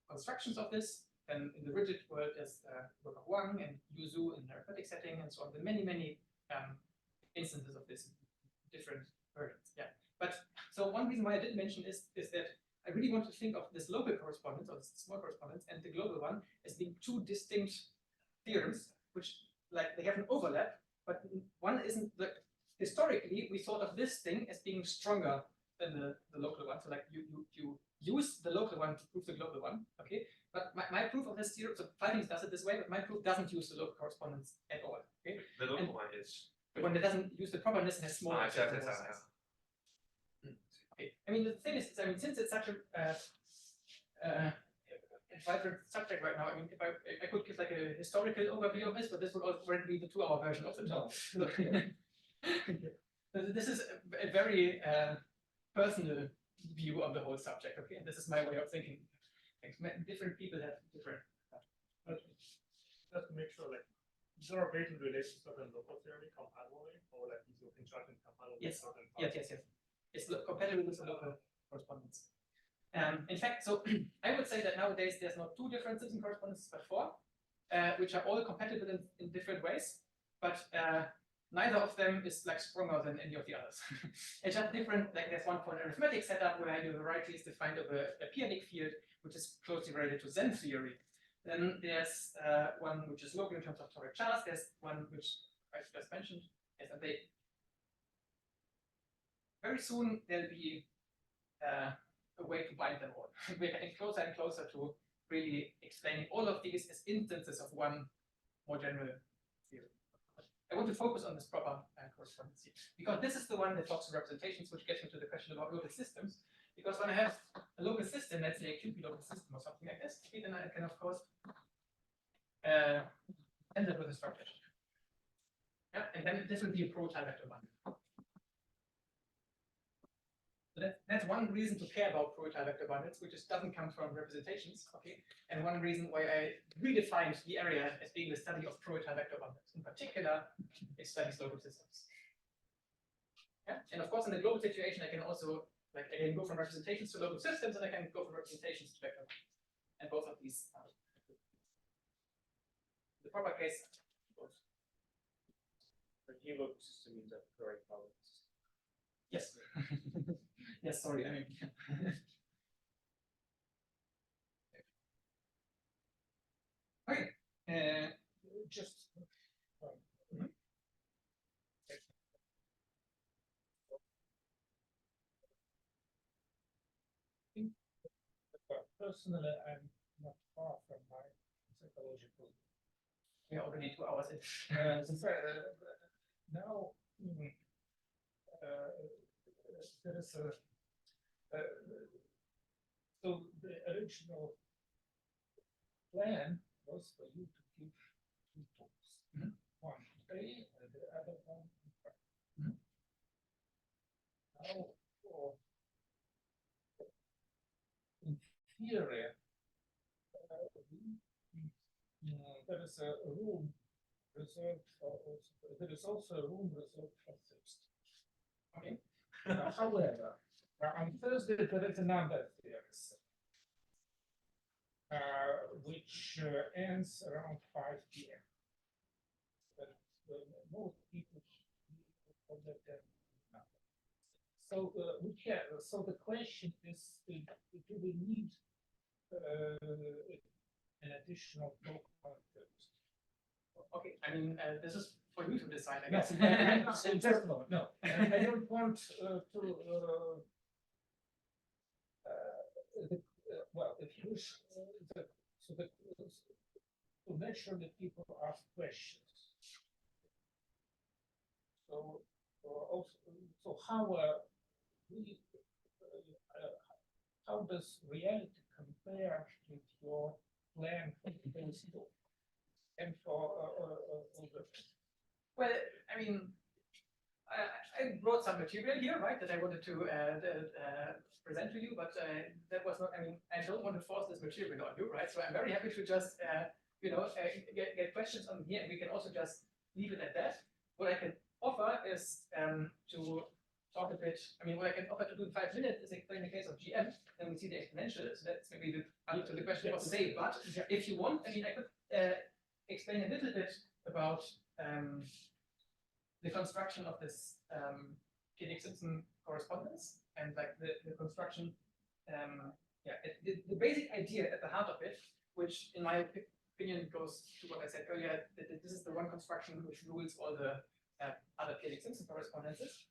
constructions of this. And in the rigid world, there's work of Wang and Yuzu in the arithmetic setting, and so on. There are many instances of this, different versions. Yeah. But so one reason why I didn't mention is that I really want to think of this local correspondence or this small correspondence and the global one as being two distinct theorems, which like they have an overlap, but one isn't the historically we thought of this thing as being stronger than the local one. So like you use the local one to prove the global one, okay? But my proof of this theorem, so Fightings does it this way, but my proof doesn't use the local correspondence at all. Okay? The local one is the one that doesn't use the properness and has small. Okay. I mean, the thing is, I mean, since it's such a vibrant subject right now, I mean, if I could give like a historical overview of this, but this would already be the 2-hour version of the talk. This is a very personal view of the whole subject. Okay, and this is my way of thinking. Different people have different. Just to make sure, like, is there a way to relate to certain local theory compatibly, or like is your construction compatible with certain? Yes. It's compatible with the local correspondence. In fact, so I would say that nowadays there's not 2 differences in correspondences, but 4, which are all compatible in different ways, but neither of them is like stronger than any of the others. It's just different. Like there's one for an arithmetic setup where the variety is defined over a p-adic field, which is closely related to Zen theory. Then there's one which is local in terms of toric chars. There's one which I just mentioned. Yes, and very soon there'll be a way to bind them all. We're getting closer and closer to really explaining all of these as instances of one more general theory. I want to focus on this proper correspondence because this is the one that talks about representations, which gets into the question about local systems. Because when I have a local system, let's say a QP local system or something like this, then I can of course end up with a structure. Yeah, and then this will be a pro-étale vector one. So that's one reason to care about pro-étale vector bundles, which just doesn't come from representations, okay? And one reason why I redefined the area as being the study of pro-étale vector bundles. In particular, it studies local systems. Yeah, and of course, in the global situation, I can also I can go from representations to local systems, and I can go from representations to vector. And both of these are the proper case. The new local system means a correct balance. Yes. Yes, sorry, I mean. Okay. Just personally, I'm not far from my psychological. We're already 2 hours in. Now, there is a. So the original plan was for you to give 2 talks, one today and the other one in Friday. Now, in theory, there is a room reserved for. There is also a room reserved for Simpson. Okay. However, on Thursday there is a number theories, which ends around 5 p.m. But most people forget that number. So we can. So the question is, do we need an additional talk on Thursday? Okay, I mean, this is for you to decide, I No, guess. no, I don't want to. Well, if you to make sure that people ask questions. So how does reality compare with your plan for today's talk and for the? Well, I mean, I brought some material here, right, that I wanted to present to you, but that was not, I mean, I don't want to force this material on you, right? So I'm very happy to just get questions on here, and we can also just leave it at that. What I can offer is to talk a bit. I mean, what I can offer to do in 5 minutes is explain the case of GM, and we see the exponential. So that's maybe the answer to the question of say. But if you want, I mean, I could explain a little bit about the construction of this p-adic Simpson correspondence and like the construction. The basic idea at the heart of it, which in my opinion goes to what I said earlier, that this is the one construction which rules all the other p-adic Simpson correspondences.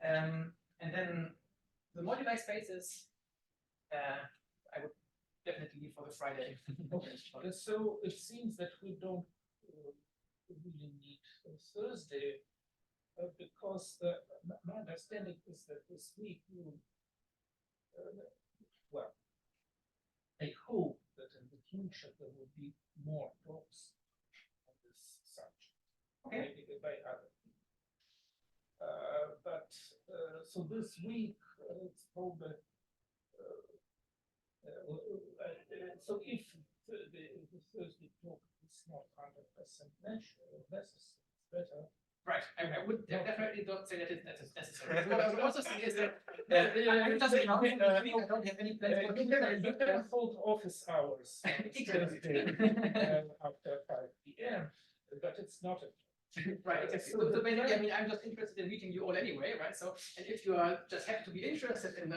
And then the moduli spaces, I would definitely leave for the Friday. Okay. So it seems that we don't really need Thursday because my understanding is that this week will, well, I hope that in the future there will be more talks on this subject, maybe by other people. So this week it's probably so if the Thursday talk is not 100% necessary, it's better. Right, I would definitely don't say that it's necessary. What I would also say is that I just I don't have any plans. You can hold office hours after 5 p.m., but it's not a right, exactly. So basically, I mean, I'm just interested in meeting you all anyway, right? So, and if you are just happy to be interested in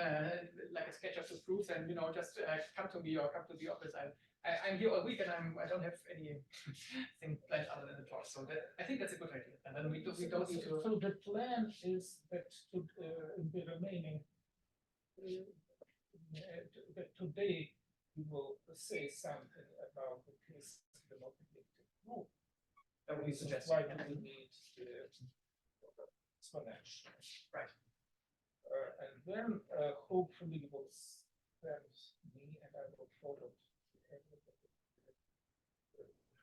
like a sketch of the proof, then just come to me or come to the office. I'm here all week, and I don't have anything planned other than the talk. So I think that's a good idea. And then we don't need to. So the plan is that in the remaining that today we will say something about the case of the multiplicative group. That would be suggested. Why do we need the exponential? Right. And then hopefully you will send me and I will follow the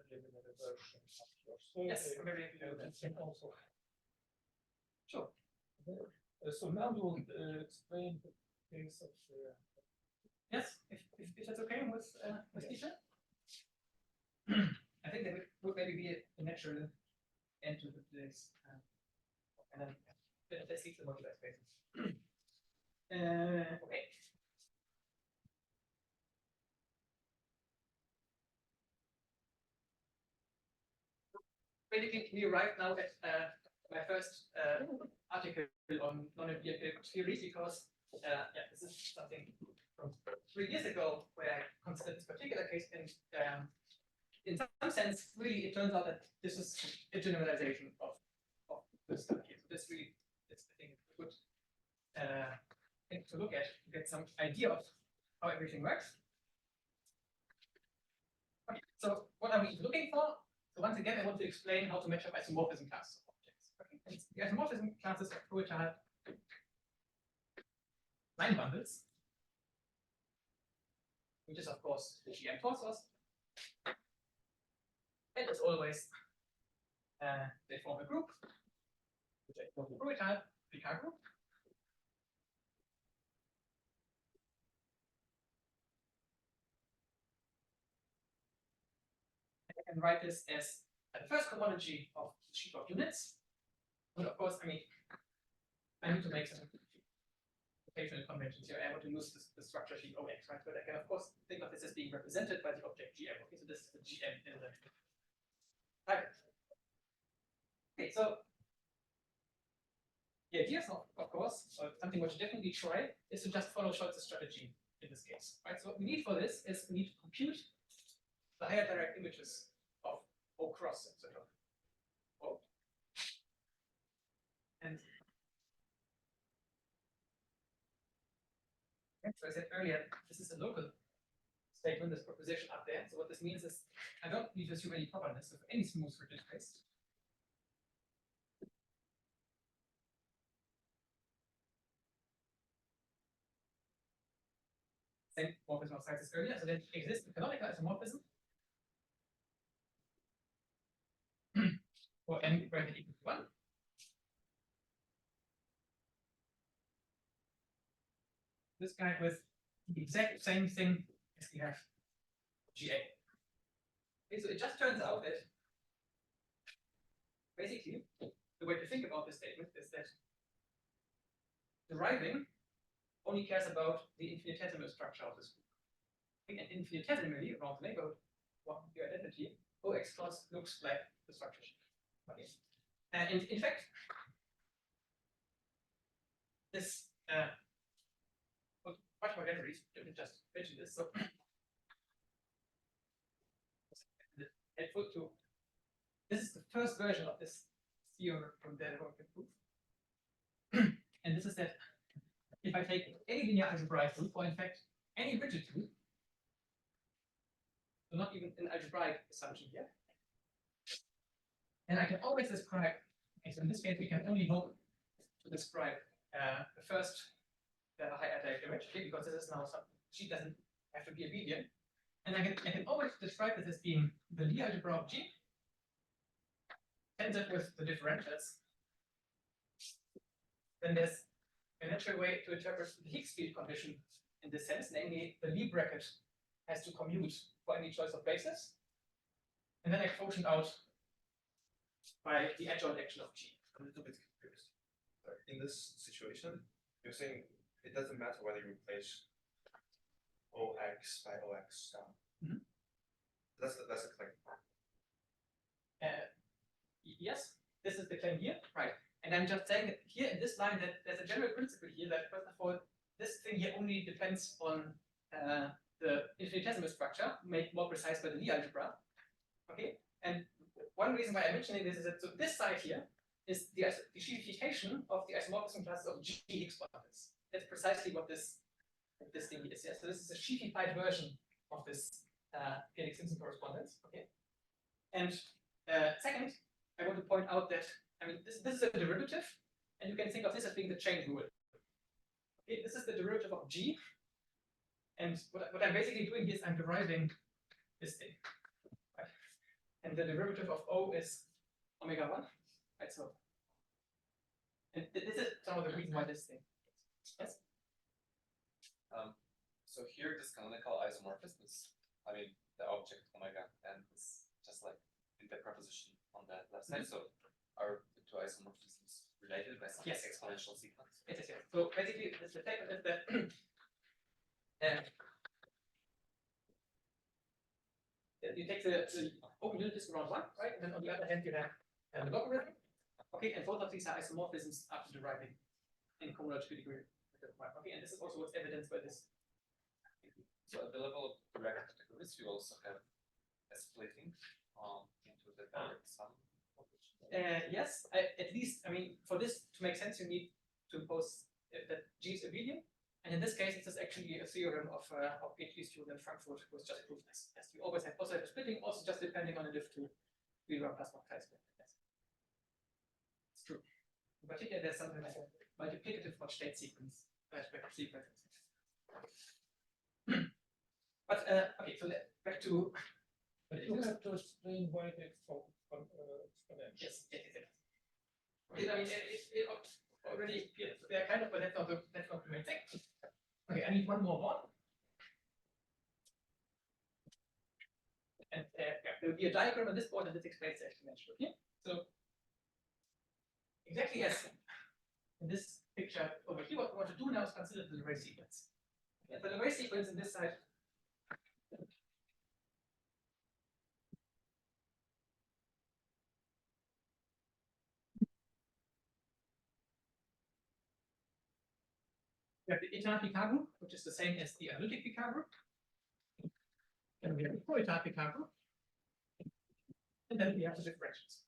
preliminary version of your survey. Yes, maybe I can do that. And also. Sure. So now we will explain the case of the. Yes, if that's okay with teacher. I think that would maybe be a natural end to this. And then let's leave the moduli spaces. Okay. Basically, we arrived now at my first article on non-abelian theory because this is something from 3 years ago where I considered this particular case, and in some sense, really, it turns out that this is a generalization of this stuff here. So this really is, I think, a good thing to look at to get some idea of how everything works. Okay, so what are we looking for? So once again, I want to explain how to match up isomorphism classes of objects. Okay, and the isomorphism classes of pro-étale line bundles, which is of course the GM tensors. And as always, they form a group, which I call the pro-étale Picard group. And I can write this as the first cohomology of the sheaf of units. But of course, I mean, I need to make some occasional conventions here. I want to use the structure sheaf OX, right? But I can, of course, think of this as being represented by the object GM. Okay, so this is the GM in the target. Okay, so the idea, of course, or something which you definitely try, is to just follow Scholz's strategy in this case, right? So what we need for this is we need to compute the higher direct images of O cross, etc. O. And so I said earlier, this is a local statement, this proposition up there. So what this means is I don't need to assume any properness of any smooth rigid space. Same morphism of sizes earlier. So there exists a canonical isomorphism for n greater than equal to 1. This guy with the exact same thing as we have GA. Okay, so it just turns out that basically the way to think about this statement is that deriving only cares about the infinitesimal structure of this group. Okay, and infinitesimally around the neighborhood of your identity, OX cross looks like the structure sheet. Okay. And in fact, this much more generally, let me just mention this. So helpful to this is the first version of this theorem from the proof. And this is that if I take any linear algebraic group, or in fact any rigid group, so not even an algebraic assumption here, and I can always describe, okay, so in this case we can only hope to describe the first higher diagonal, because this is now some sheet doesn't have to be abelian. And I can always describe this as being the Lie algebra of G tensored with the differentials. Then there's a natural way to interpret the Higgs field condition in this sense, namely the Lie bracket has to commute for any choice of basis. And then I quotient out by the adjoint action of G. I'm a little bit confused. In this situation, you're saying it doesn't matter whether you replace OX by OX star. Mm-hmm. That's a claim. Yes, this is the claim here, right? And I'm just saying that here in this line that there's a general principle here that first of all, this thing here only depends on the infinitesimal structure, made more precise by the Lie algebra. Okay, and one reason why I'm mentioning this is that so this side here is the sheafification of the isomorphism classes of G Higgs bundles. That's precisely what this thing is. Yeah? So this is a sheafified version of this p-adic Simpson correspondence. Okay, and second, I want to point out that I mean this is a derivative, and you can think of this as being the chain rule. Okay, this is the derivative of G, and what I'm basically doing here is I'm deriving this thing. Right? And the derivative of O is omega 1. Right, so and this is some of the reason why this thing. Yes. So here, this canonical isomorphism is, I mean, the object omega, and it's just like in the proposition on the left side. So are the two isomorphisms related by some exponential sequence? Yes, yes. So basically, the statement is that you take the open unit disk around 1, right? And then on the other hand, you have the logarithm. Okay, and both of these are isomorphisms after deriving in cohomological degree. Okay, and this is also what's evidenced by this. So at the level of direct categories, you also have a splitting into the direct sum. Yes, at least, I mean, for this to make sense, you need to impose that G is abelian. And in this case, it is actually a theorem of PhD student in Frankfurt who has just proved this. Yes, we always have also have a splitting, also just depending on the diff to be one plus 1 chi-squared. Yes. It's true. In particular, there's something like a multiplicative Hodge state sequence, sequences. But okay, so back to. But you have to explain why they exponential. Yes, yes, yes. Okay, I mean, it already appears there kind of, but that's not the main thing. Okay, I need one more one. And yeah, there will be a diagram on this board, and this explains the exponential. Okay, so exactly as in this picture over here, what we want to do now is consider the Leray sequence. Okay, the Leray sequence in this side. We have the p-étale Picard group, which is the same as the analytic Picard group. Then we have the pro-étale Picard group. And then we have the differentials.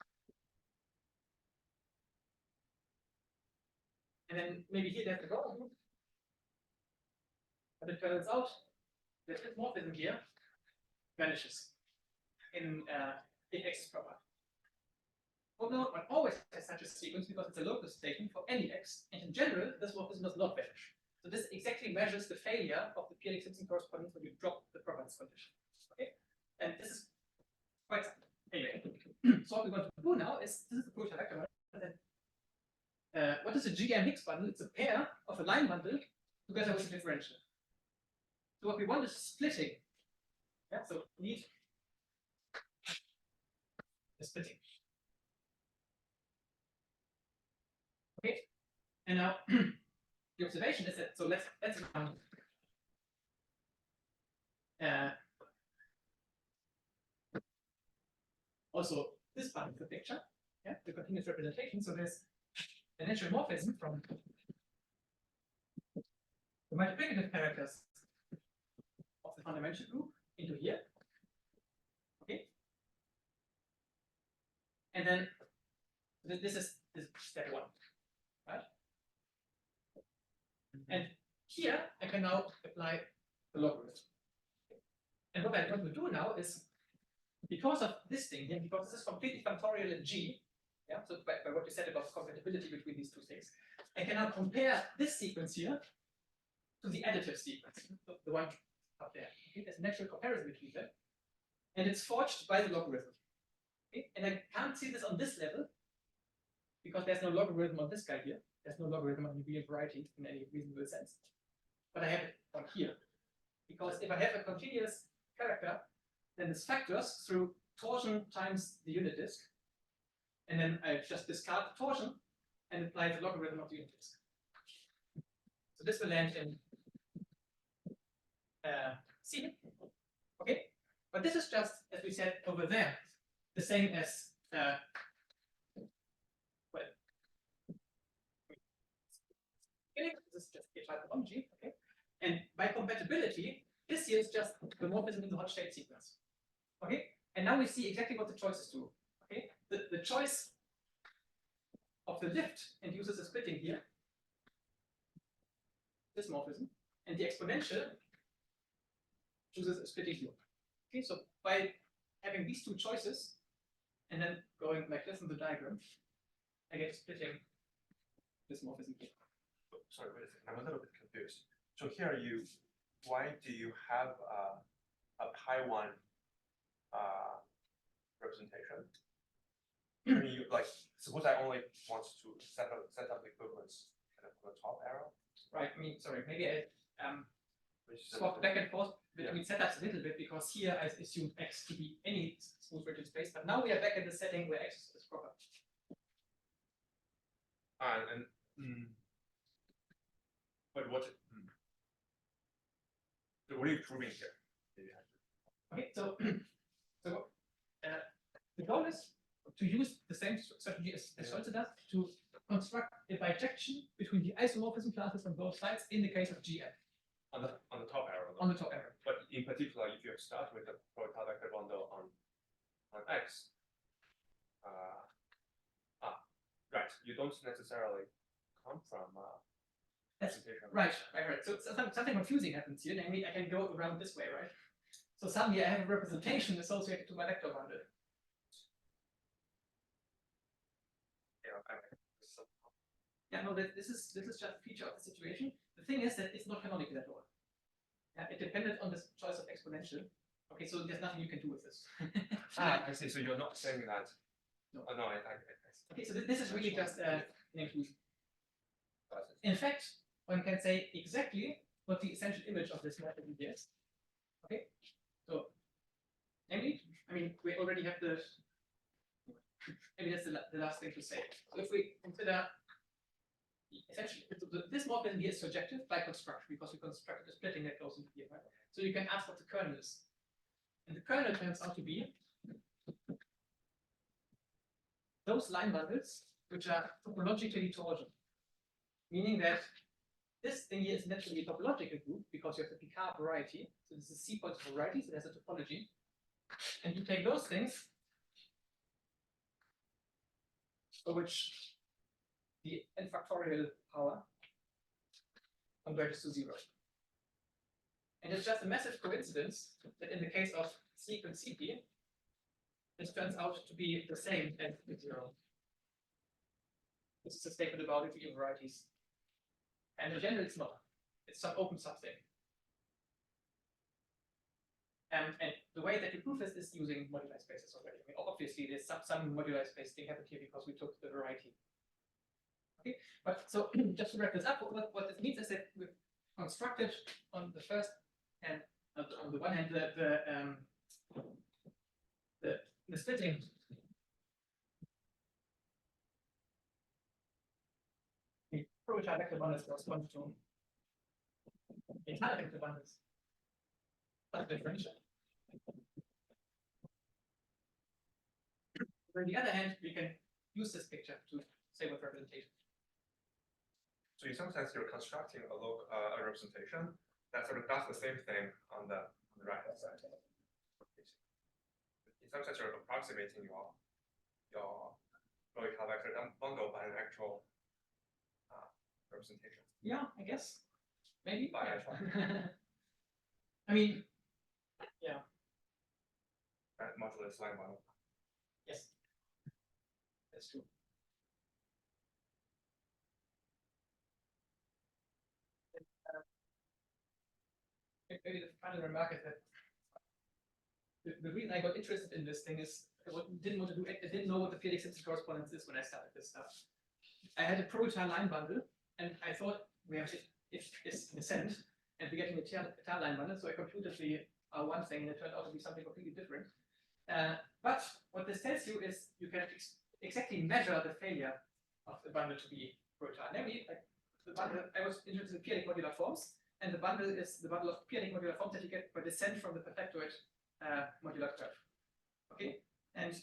And then maybe here there's the Gaussian group. But it turns out that this morphism here vanishes in if X is proper. Well, no, one always has such a sequence because it's a local statement for any X, and in general, this morphism does not vanish. So this exactly measures the failure of the p-adic Simpson correspondence when you drop the properties condition. Okay, and this is quite simple. Anyway, so what we want to do now is this is the pro-étale vector. What is a GM Higgs bundle? It's a pair of a line bundle together with a differential. So what we want is splitting. Yeah, so we need splitting. Okay, and now the observation is that, so let's also this part of the picture, yeah, the continuous representation. So there's a natural morphism from the multiplicative characters of the fundamental group into here. Okay, and then this is step one, right? And here I can now apply the logarithm. And what I want to do now is, because of this thing here, because this is completely functorial in G, yeah, so by what you said about compatibility between these two things, I can now compare this sequence here to the additive sequence, the one up there. Okay, there's a natural comparison between them, and it's forged by the logarithm. Okay, and I can't see this on this level because there's no logarithm on this guy here. There's no logarithm on the real variety in any reasonable sense, but I have it on here because if I have a continuous character, then this factors through torsion times the unit disk, and then I just discard the torsion and apply the logarithm of the unit disk. So this will land in C. Okay, but this is just, as we said over there, the same as this is just a typology. Okay, and by compatibility, this here is just the morphism in the Hodge state sequence. Okay, and now we see exactly what the choices do. Okay, the choice of the lift induces a splitting here, this morphism, and the exponential chooses a splitting here. Okay, so by having these two choices and then going like this in the diagram, I get splitting this morphism here. Sorry, wait a second. I'm a little bit confused. So here why do you have a pi1 representation? I mean, suppose I only want to set up equivalence kind of on the top arrow. Right. I mean, sorry, maybe I swap back and forth between setups a little bit because here I assumed X to be any smooth rigid space, but now we are back in the setting where X is proper. But what are you proving here? Okay, so the goal is to use the same strategy as Schulze does to construct a bijection between the isomorphism classes on both sides in the case of GF. On the top arrow. On the top arrow. But in particular, if you start with the pro-étale vector bundle on X, right, you don't necessarily come from That's right. So something confusing happens here. Namely, I can go around this way, right? So suddenly I have a representation associated to my vector bundle. Yeah, no, this is just a feature of the situation. The thing is that it's not canonical at all. Yeah, it depended on this choice of exponential. Okay, so there's nothing you can do with this. I see. So you're not saying that. No. Oh, no, okay, so this is really just an inclusion. In fact, one can say exactly what the essential image of this method is. Okay, so namely, I mean, we already have the. Maybe that's the last thing to say. So if we consider essentially this morphism here is surjective by construction because we constructed a splitting that goes into here, right? So you can ask what the kernel is, and the kernel turns out to be those line bundles which are topologically torsion, meaning that this thing here is naturally a topological group because you have the Picard variety. So this is C point variety, so there's a topology, and you take those things for which the n factorial power converges to 0. And it's just a massive coincidence that in the case of sequence CP, this turns out to be the same as 0. This is a statement about real varieties. And in general, it's not. It's some open something. And the way that you prove this is using moduli spaces already. I mean, obviously, there's some moduli space thing happened here because we took the variety. Okay, but so just to wrap this up, what this means is that we've constructed on the first hand, on the one hand, the splitting pro-étale vector bundles correspond to étale vector bundles. That's differential. On the other hand, we can use this picture to say what representation. So in some sense, you're constructing a representation that sort of does the same thing on the right hand side. In some sense, you're approximating your pro-étale vector bundle by an actual representation. Yeah, I guess. Maybe. By Yeah. actual. I mean, yeah. Modulus line bundle. Yes. That's true. Maybe the final remark is that the reason I got interested in this thing is I didn't want to do. I didn't know what the p-adic Simpson correspondence is when I started this stuff. I had a pro-étale line bundle, and I thought we have if it's an ascent, and we're getting a étale line bundle, so I computed the one thing, and it turned out to be something completely different. But what this tells you is you can exactly measure the failure of the bundle to be pro-étale. Namely, like the bundle, I was interested in p-adic modular forms, and the bundle is the bundle of p-adic modular forms that you get by descent from the perfectoid modular curve. Okay, and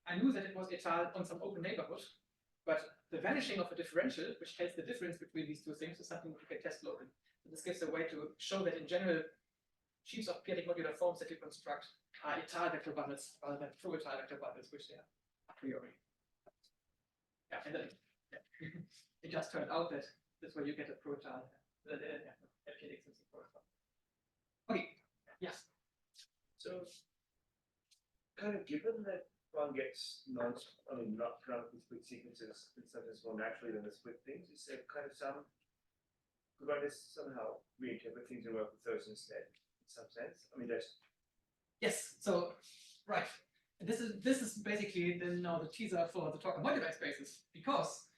I knew that it was étale on some open neighborhood, but the vanishing of a differential, which tells the difference between these two things, is something that you can test locally. So this gives a way to show that in general, sheaves of p-adic modular forms that you construct are étale vector bundles rather than pro-étale vector bundles, which they are a priori. Yeah, and then it just turned out that that's where you get a pro-étale p-adic Simpson correspondence. Okay, yes. So, kind of given that one gets not canonically split sequences and sometimes more naturally than the split things, is there kind of could one just somehow reinterpret things and work with those instead, in some sense? I mean, that's. Yes, so, right. This is basically the teaser for the talk on moduli spaces, because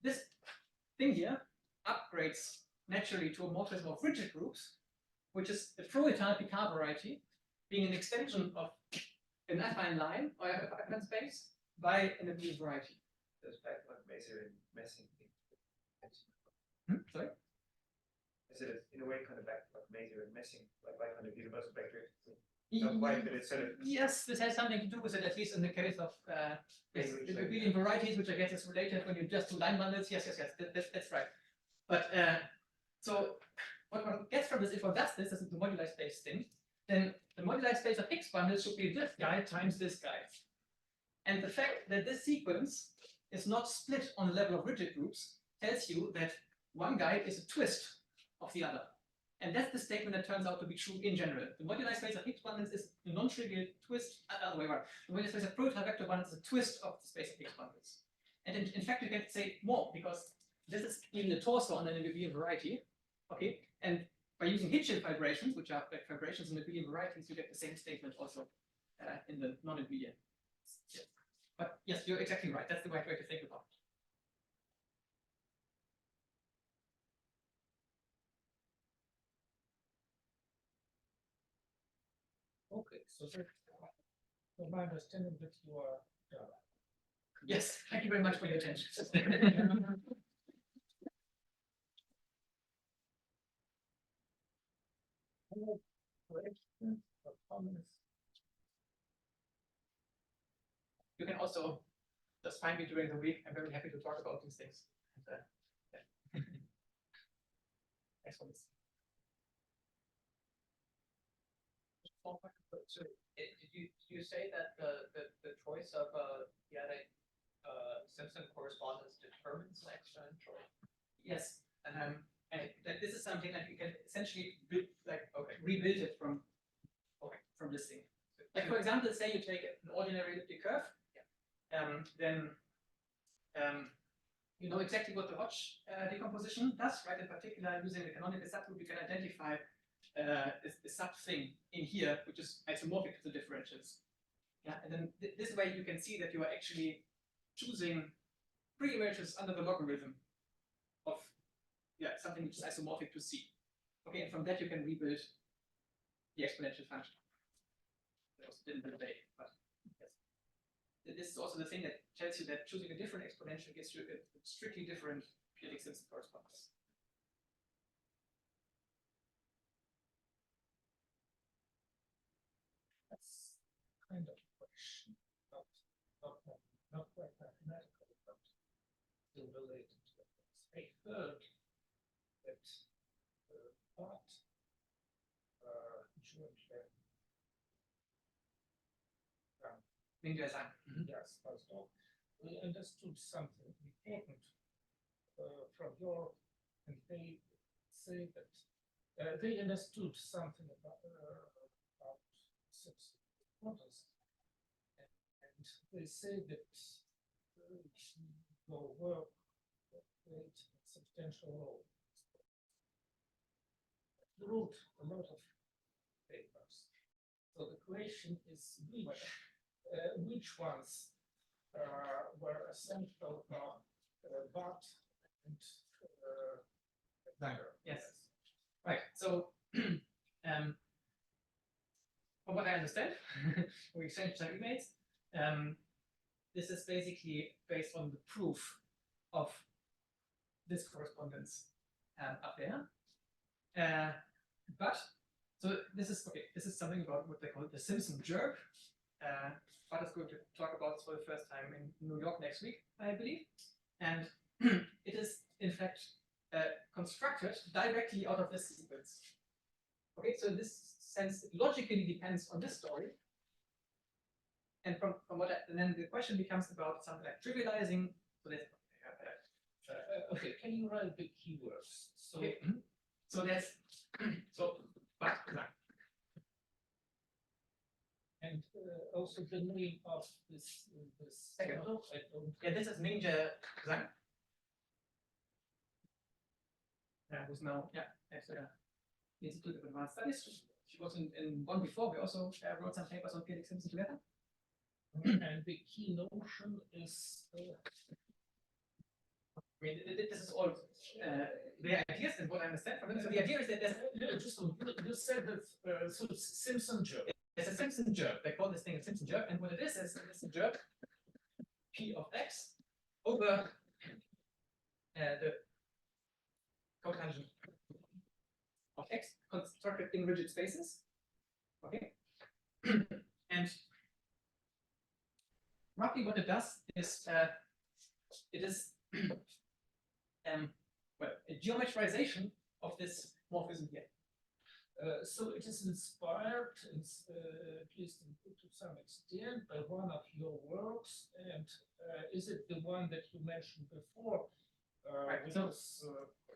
this thing here upgrades naturally to a morphism of rigid groups, which is a pro-étale Picard variety, being an extension of an affine line or a affine space by an abelian variety. Goes back to like Maser and Messing thing. Sorry? I said it's in a way kind of back to like Maser and Messing, like kind of universal vector. Not quite, but it's sort of. Yes, this has something to do with it, at least in the case of the abelian varieties, which I guess is related when you just do line bundles. Yes, that's right. But so what one gets from this, if one does this is the moduli space thing, then the moduli space of Higgs bundles should be this guy times this guy. And the fact that this sequence is not split on the level of rigid groups tells you that one guy is a twist of the other. And that's the statement that turns out to be true in general. The moduli space of Higgs bundles is a non-trivial twist, other way around. The moduli space of pro-étale vector bundles is a twist of the space of Higgs bundles. And in fact, you can say more, because this is even the torso on an abelian variety. Okay, and by using Hitchin fibrations, which are like fibrations in abelian varieties, you get the same statement also in the non-abelian. Yes. But yes, you're exactly right. That's the right way to think about it. Okay, so my understanding that you are. Yes, thank you very much for your attention. You can also just find me during the week. I'm very happy to talk about these things. And, yeah. Thanks for this. So, did you say that the choice of p-adic Simpson correspondence determines the exponential? Yes, and this is something that you can essentially build, rebuild it from this thing. Like for example, say you take an ordinary elliptic curve, then you know exactly what the Hodge decomposition does, right? In particular, using the canonical subgroup, you can identify a sub thing in here, which is isomorphic to the differentials. Yeah, and then this way you can see that you are actually choosing pre-images under the logarithm of something which is isomorphic to C. Okay, and from that you can rebuild the exponential function. That was a little bit vague, but yes. This is also the thing that tells you that choosing a different exponential gives you a strictly different p-adic Simpson correspondence. That's kind of question, not quite mathematical, but still related to it. I heard that part geometry. Yes, postdoc. We understood something important from your, and they say that they understood something about Simpson models, and they say that your work played a substantial role. You wrote a lot of papers, so the question is which ones were essential for Bart and Dagger? Yes. Right. So, from what I understand, we exchanged some emails. This is basically based on the proof of this correspondence up there. But so this is okay. This is something about what they call the Simpson jerk. Bart is going to talk about this for the first time in New York next week, I believe. And it is, in fact, constructed directly out of this sequence. Okay, so in this sense, it logically depends on this story. And from what and then the question becomes about something like trivializing. So that's okay, can you write the keywords? So, okay. So that's so but and also the name of this second. model, I don't. Yeah, this is Ninja Zhang. Who's now at the Institute of Advanced Studies. She was in one before. We also wrote some papers on p-adic Simpson together. And the key notion is. I mean, this is all the ideas and what I understand from it. So the idea is that there's Just you said that so Simpson jerk. It's a Simpson jerk. They call this thing a Simpson jerk, and what it is it's a jerk p of x over the cotangent of x constructed in rigid spaces. Okay, and roughly what it does is it is well, a geometrization of this morphism here. So it is inspired, at least to some extent, by one of your works, and is it the one that you mentioned before, Right, which so- was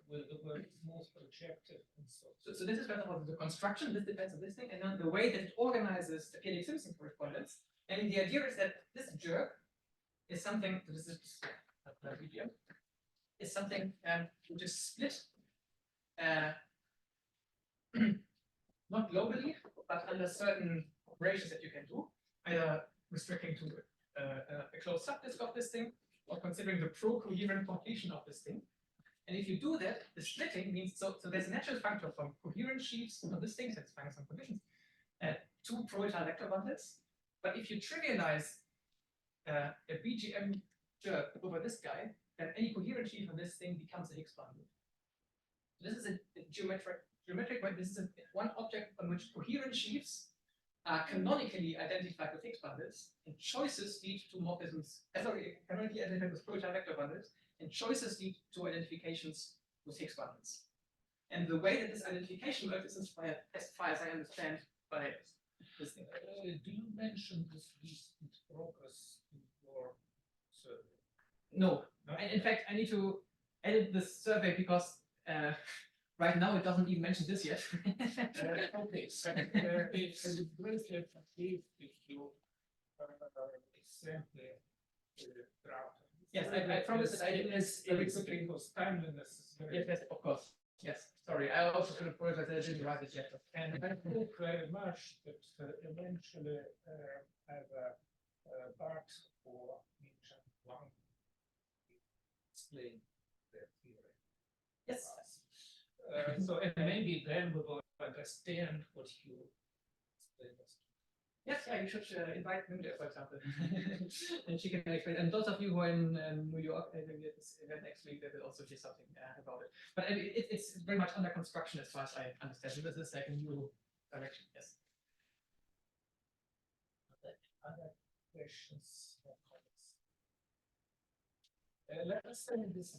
with the word most projective and so? So this is kind of the construction. This depends on this thing, and then the way that it organizes the p-adic Simpson correspondence. And the idea is that this jerk is something. This is is something which is split. Not globally, but under certain operations that you can do, either restricting to a closed subdisk of this thing, or considering the pro-coherent completion of this thing. And if you do that, the splitting means so there's a natural function from coherent sheaves on this thing, satisfying some conditions, to pro-étale vector bundles. But if you trivialize a BGM jerk over this guy, then any coherent sheaf on this thing becomes a Higgs bundle. This is a geometric way. This is one object on which coherent sheaves are canonically identified with Higgs bundles, and choices lead to morphisms. Canonically identified with pro-étale vector bundles, and choices lead to identifications with Higgs bundles. And the way that this identification works is inspired, as far as I understand, by this thing. Do you mention this recent progress in your survey? No. In fact, I need to edit this survey because right now it doesn't even mention this yet. Okay, so it's briefly appreciate if you send the draft. Yes, I promise that I did this very quickly because timeliness is very. Yes, of course. Yes, sorry. I also should apologize that I didn't write it yet. And I hope very much that eventually either Bart or Hitchin Wang explain their theory. Yes. So and maybe then we will understand what you explained us. Yes, yeah, you should invite Minda, for example, and she can explain. And those of you who are in New York, maybe at this event next week, they will also hear something about it. But it's very much under construction as far as I understand. So this is like a new direction. Yes. Other questions or comments? Let us say this.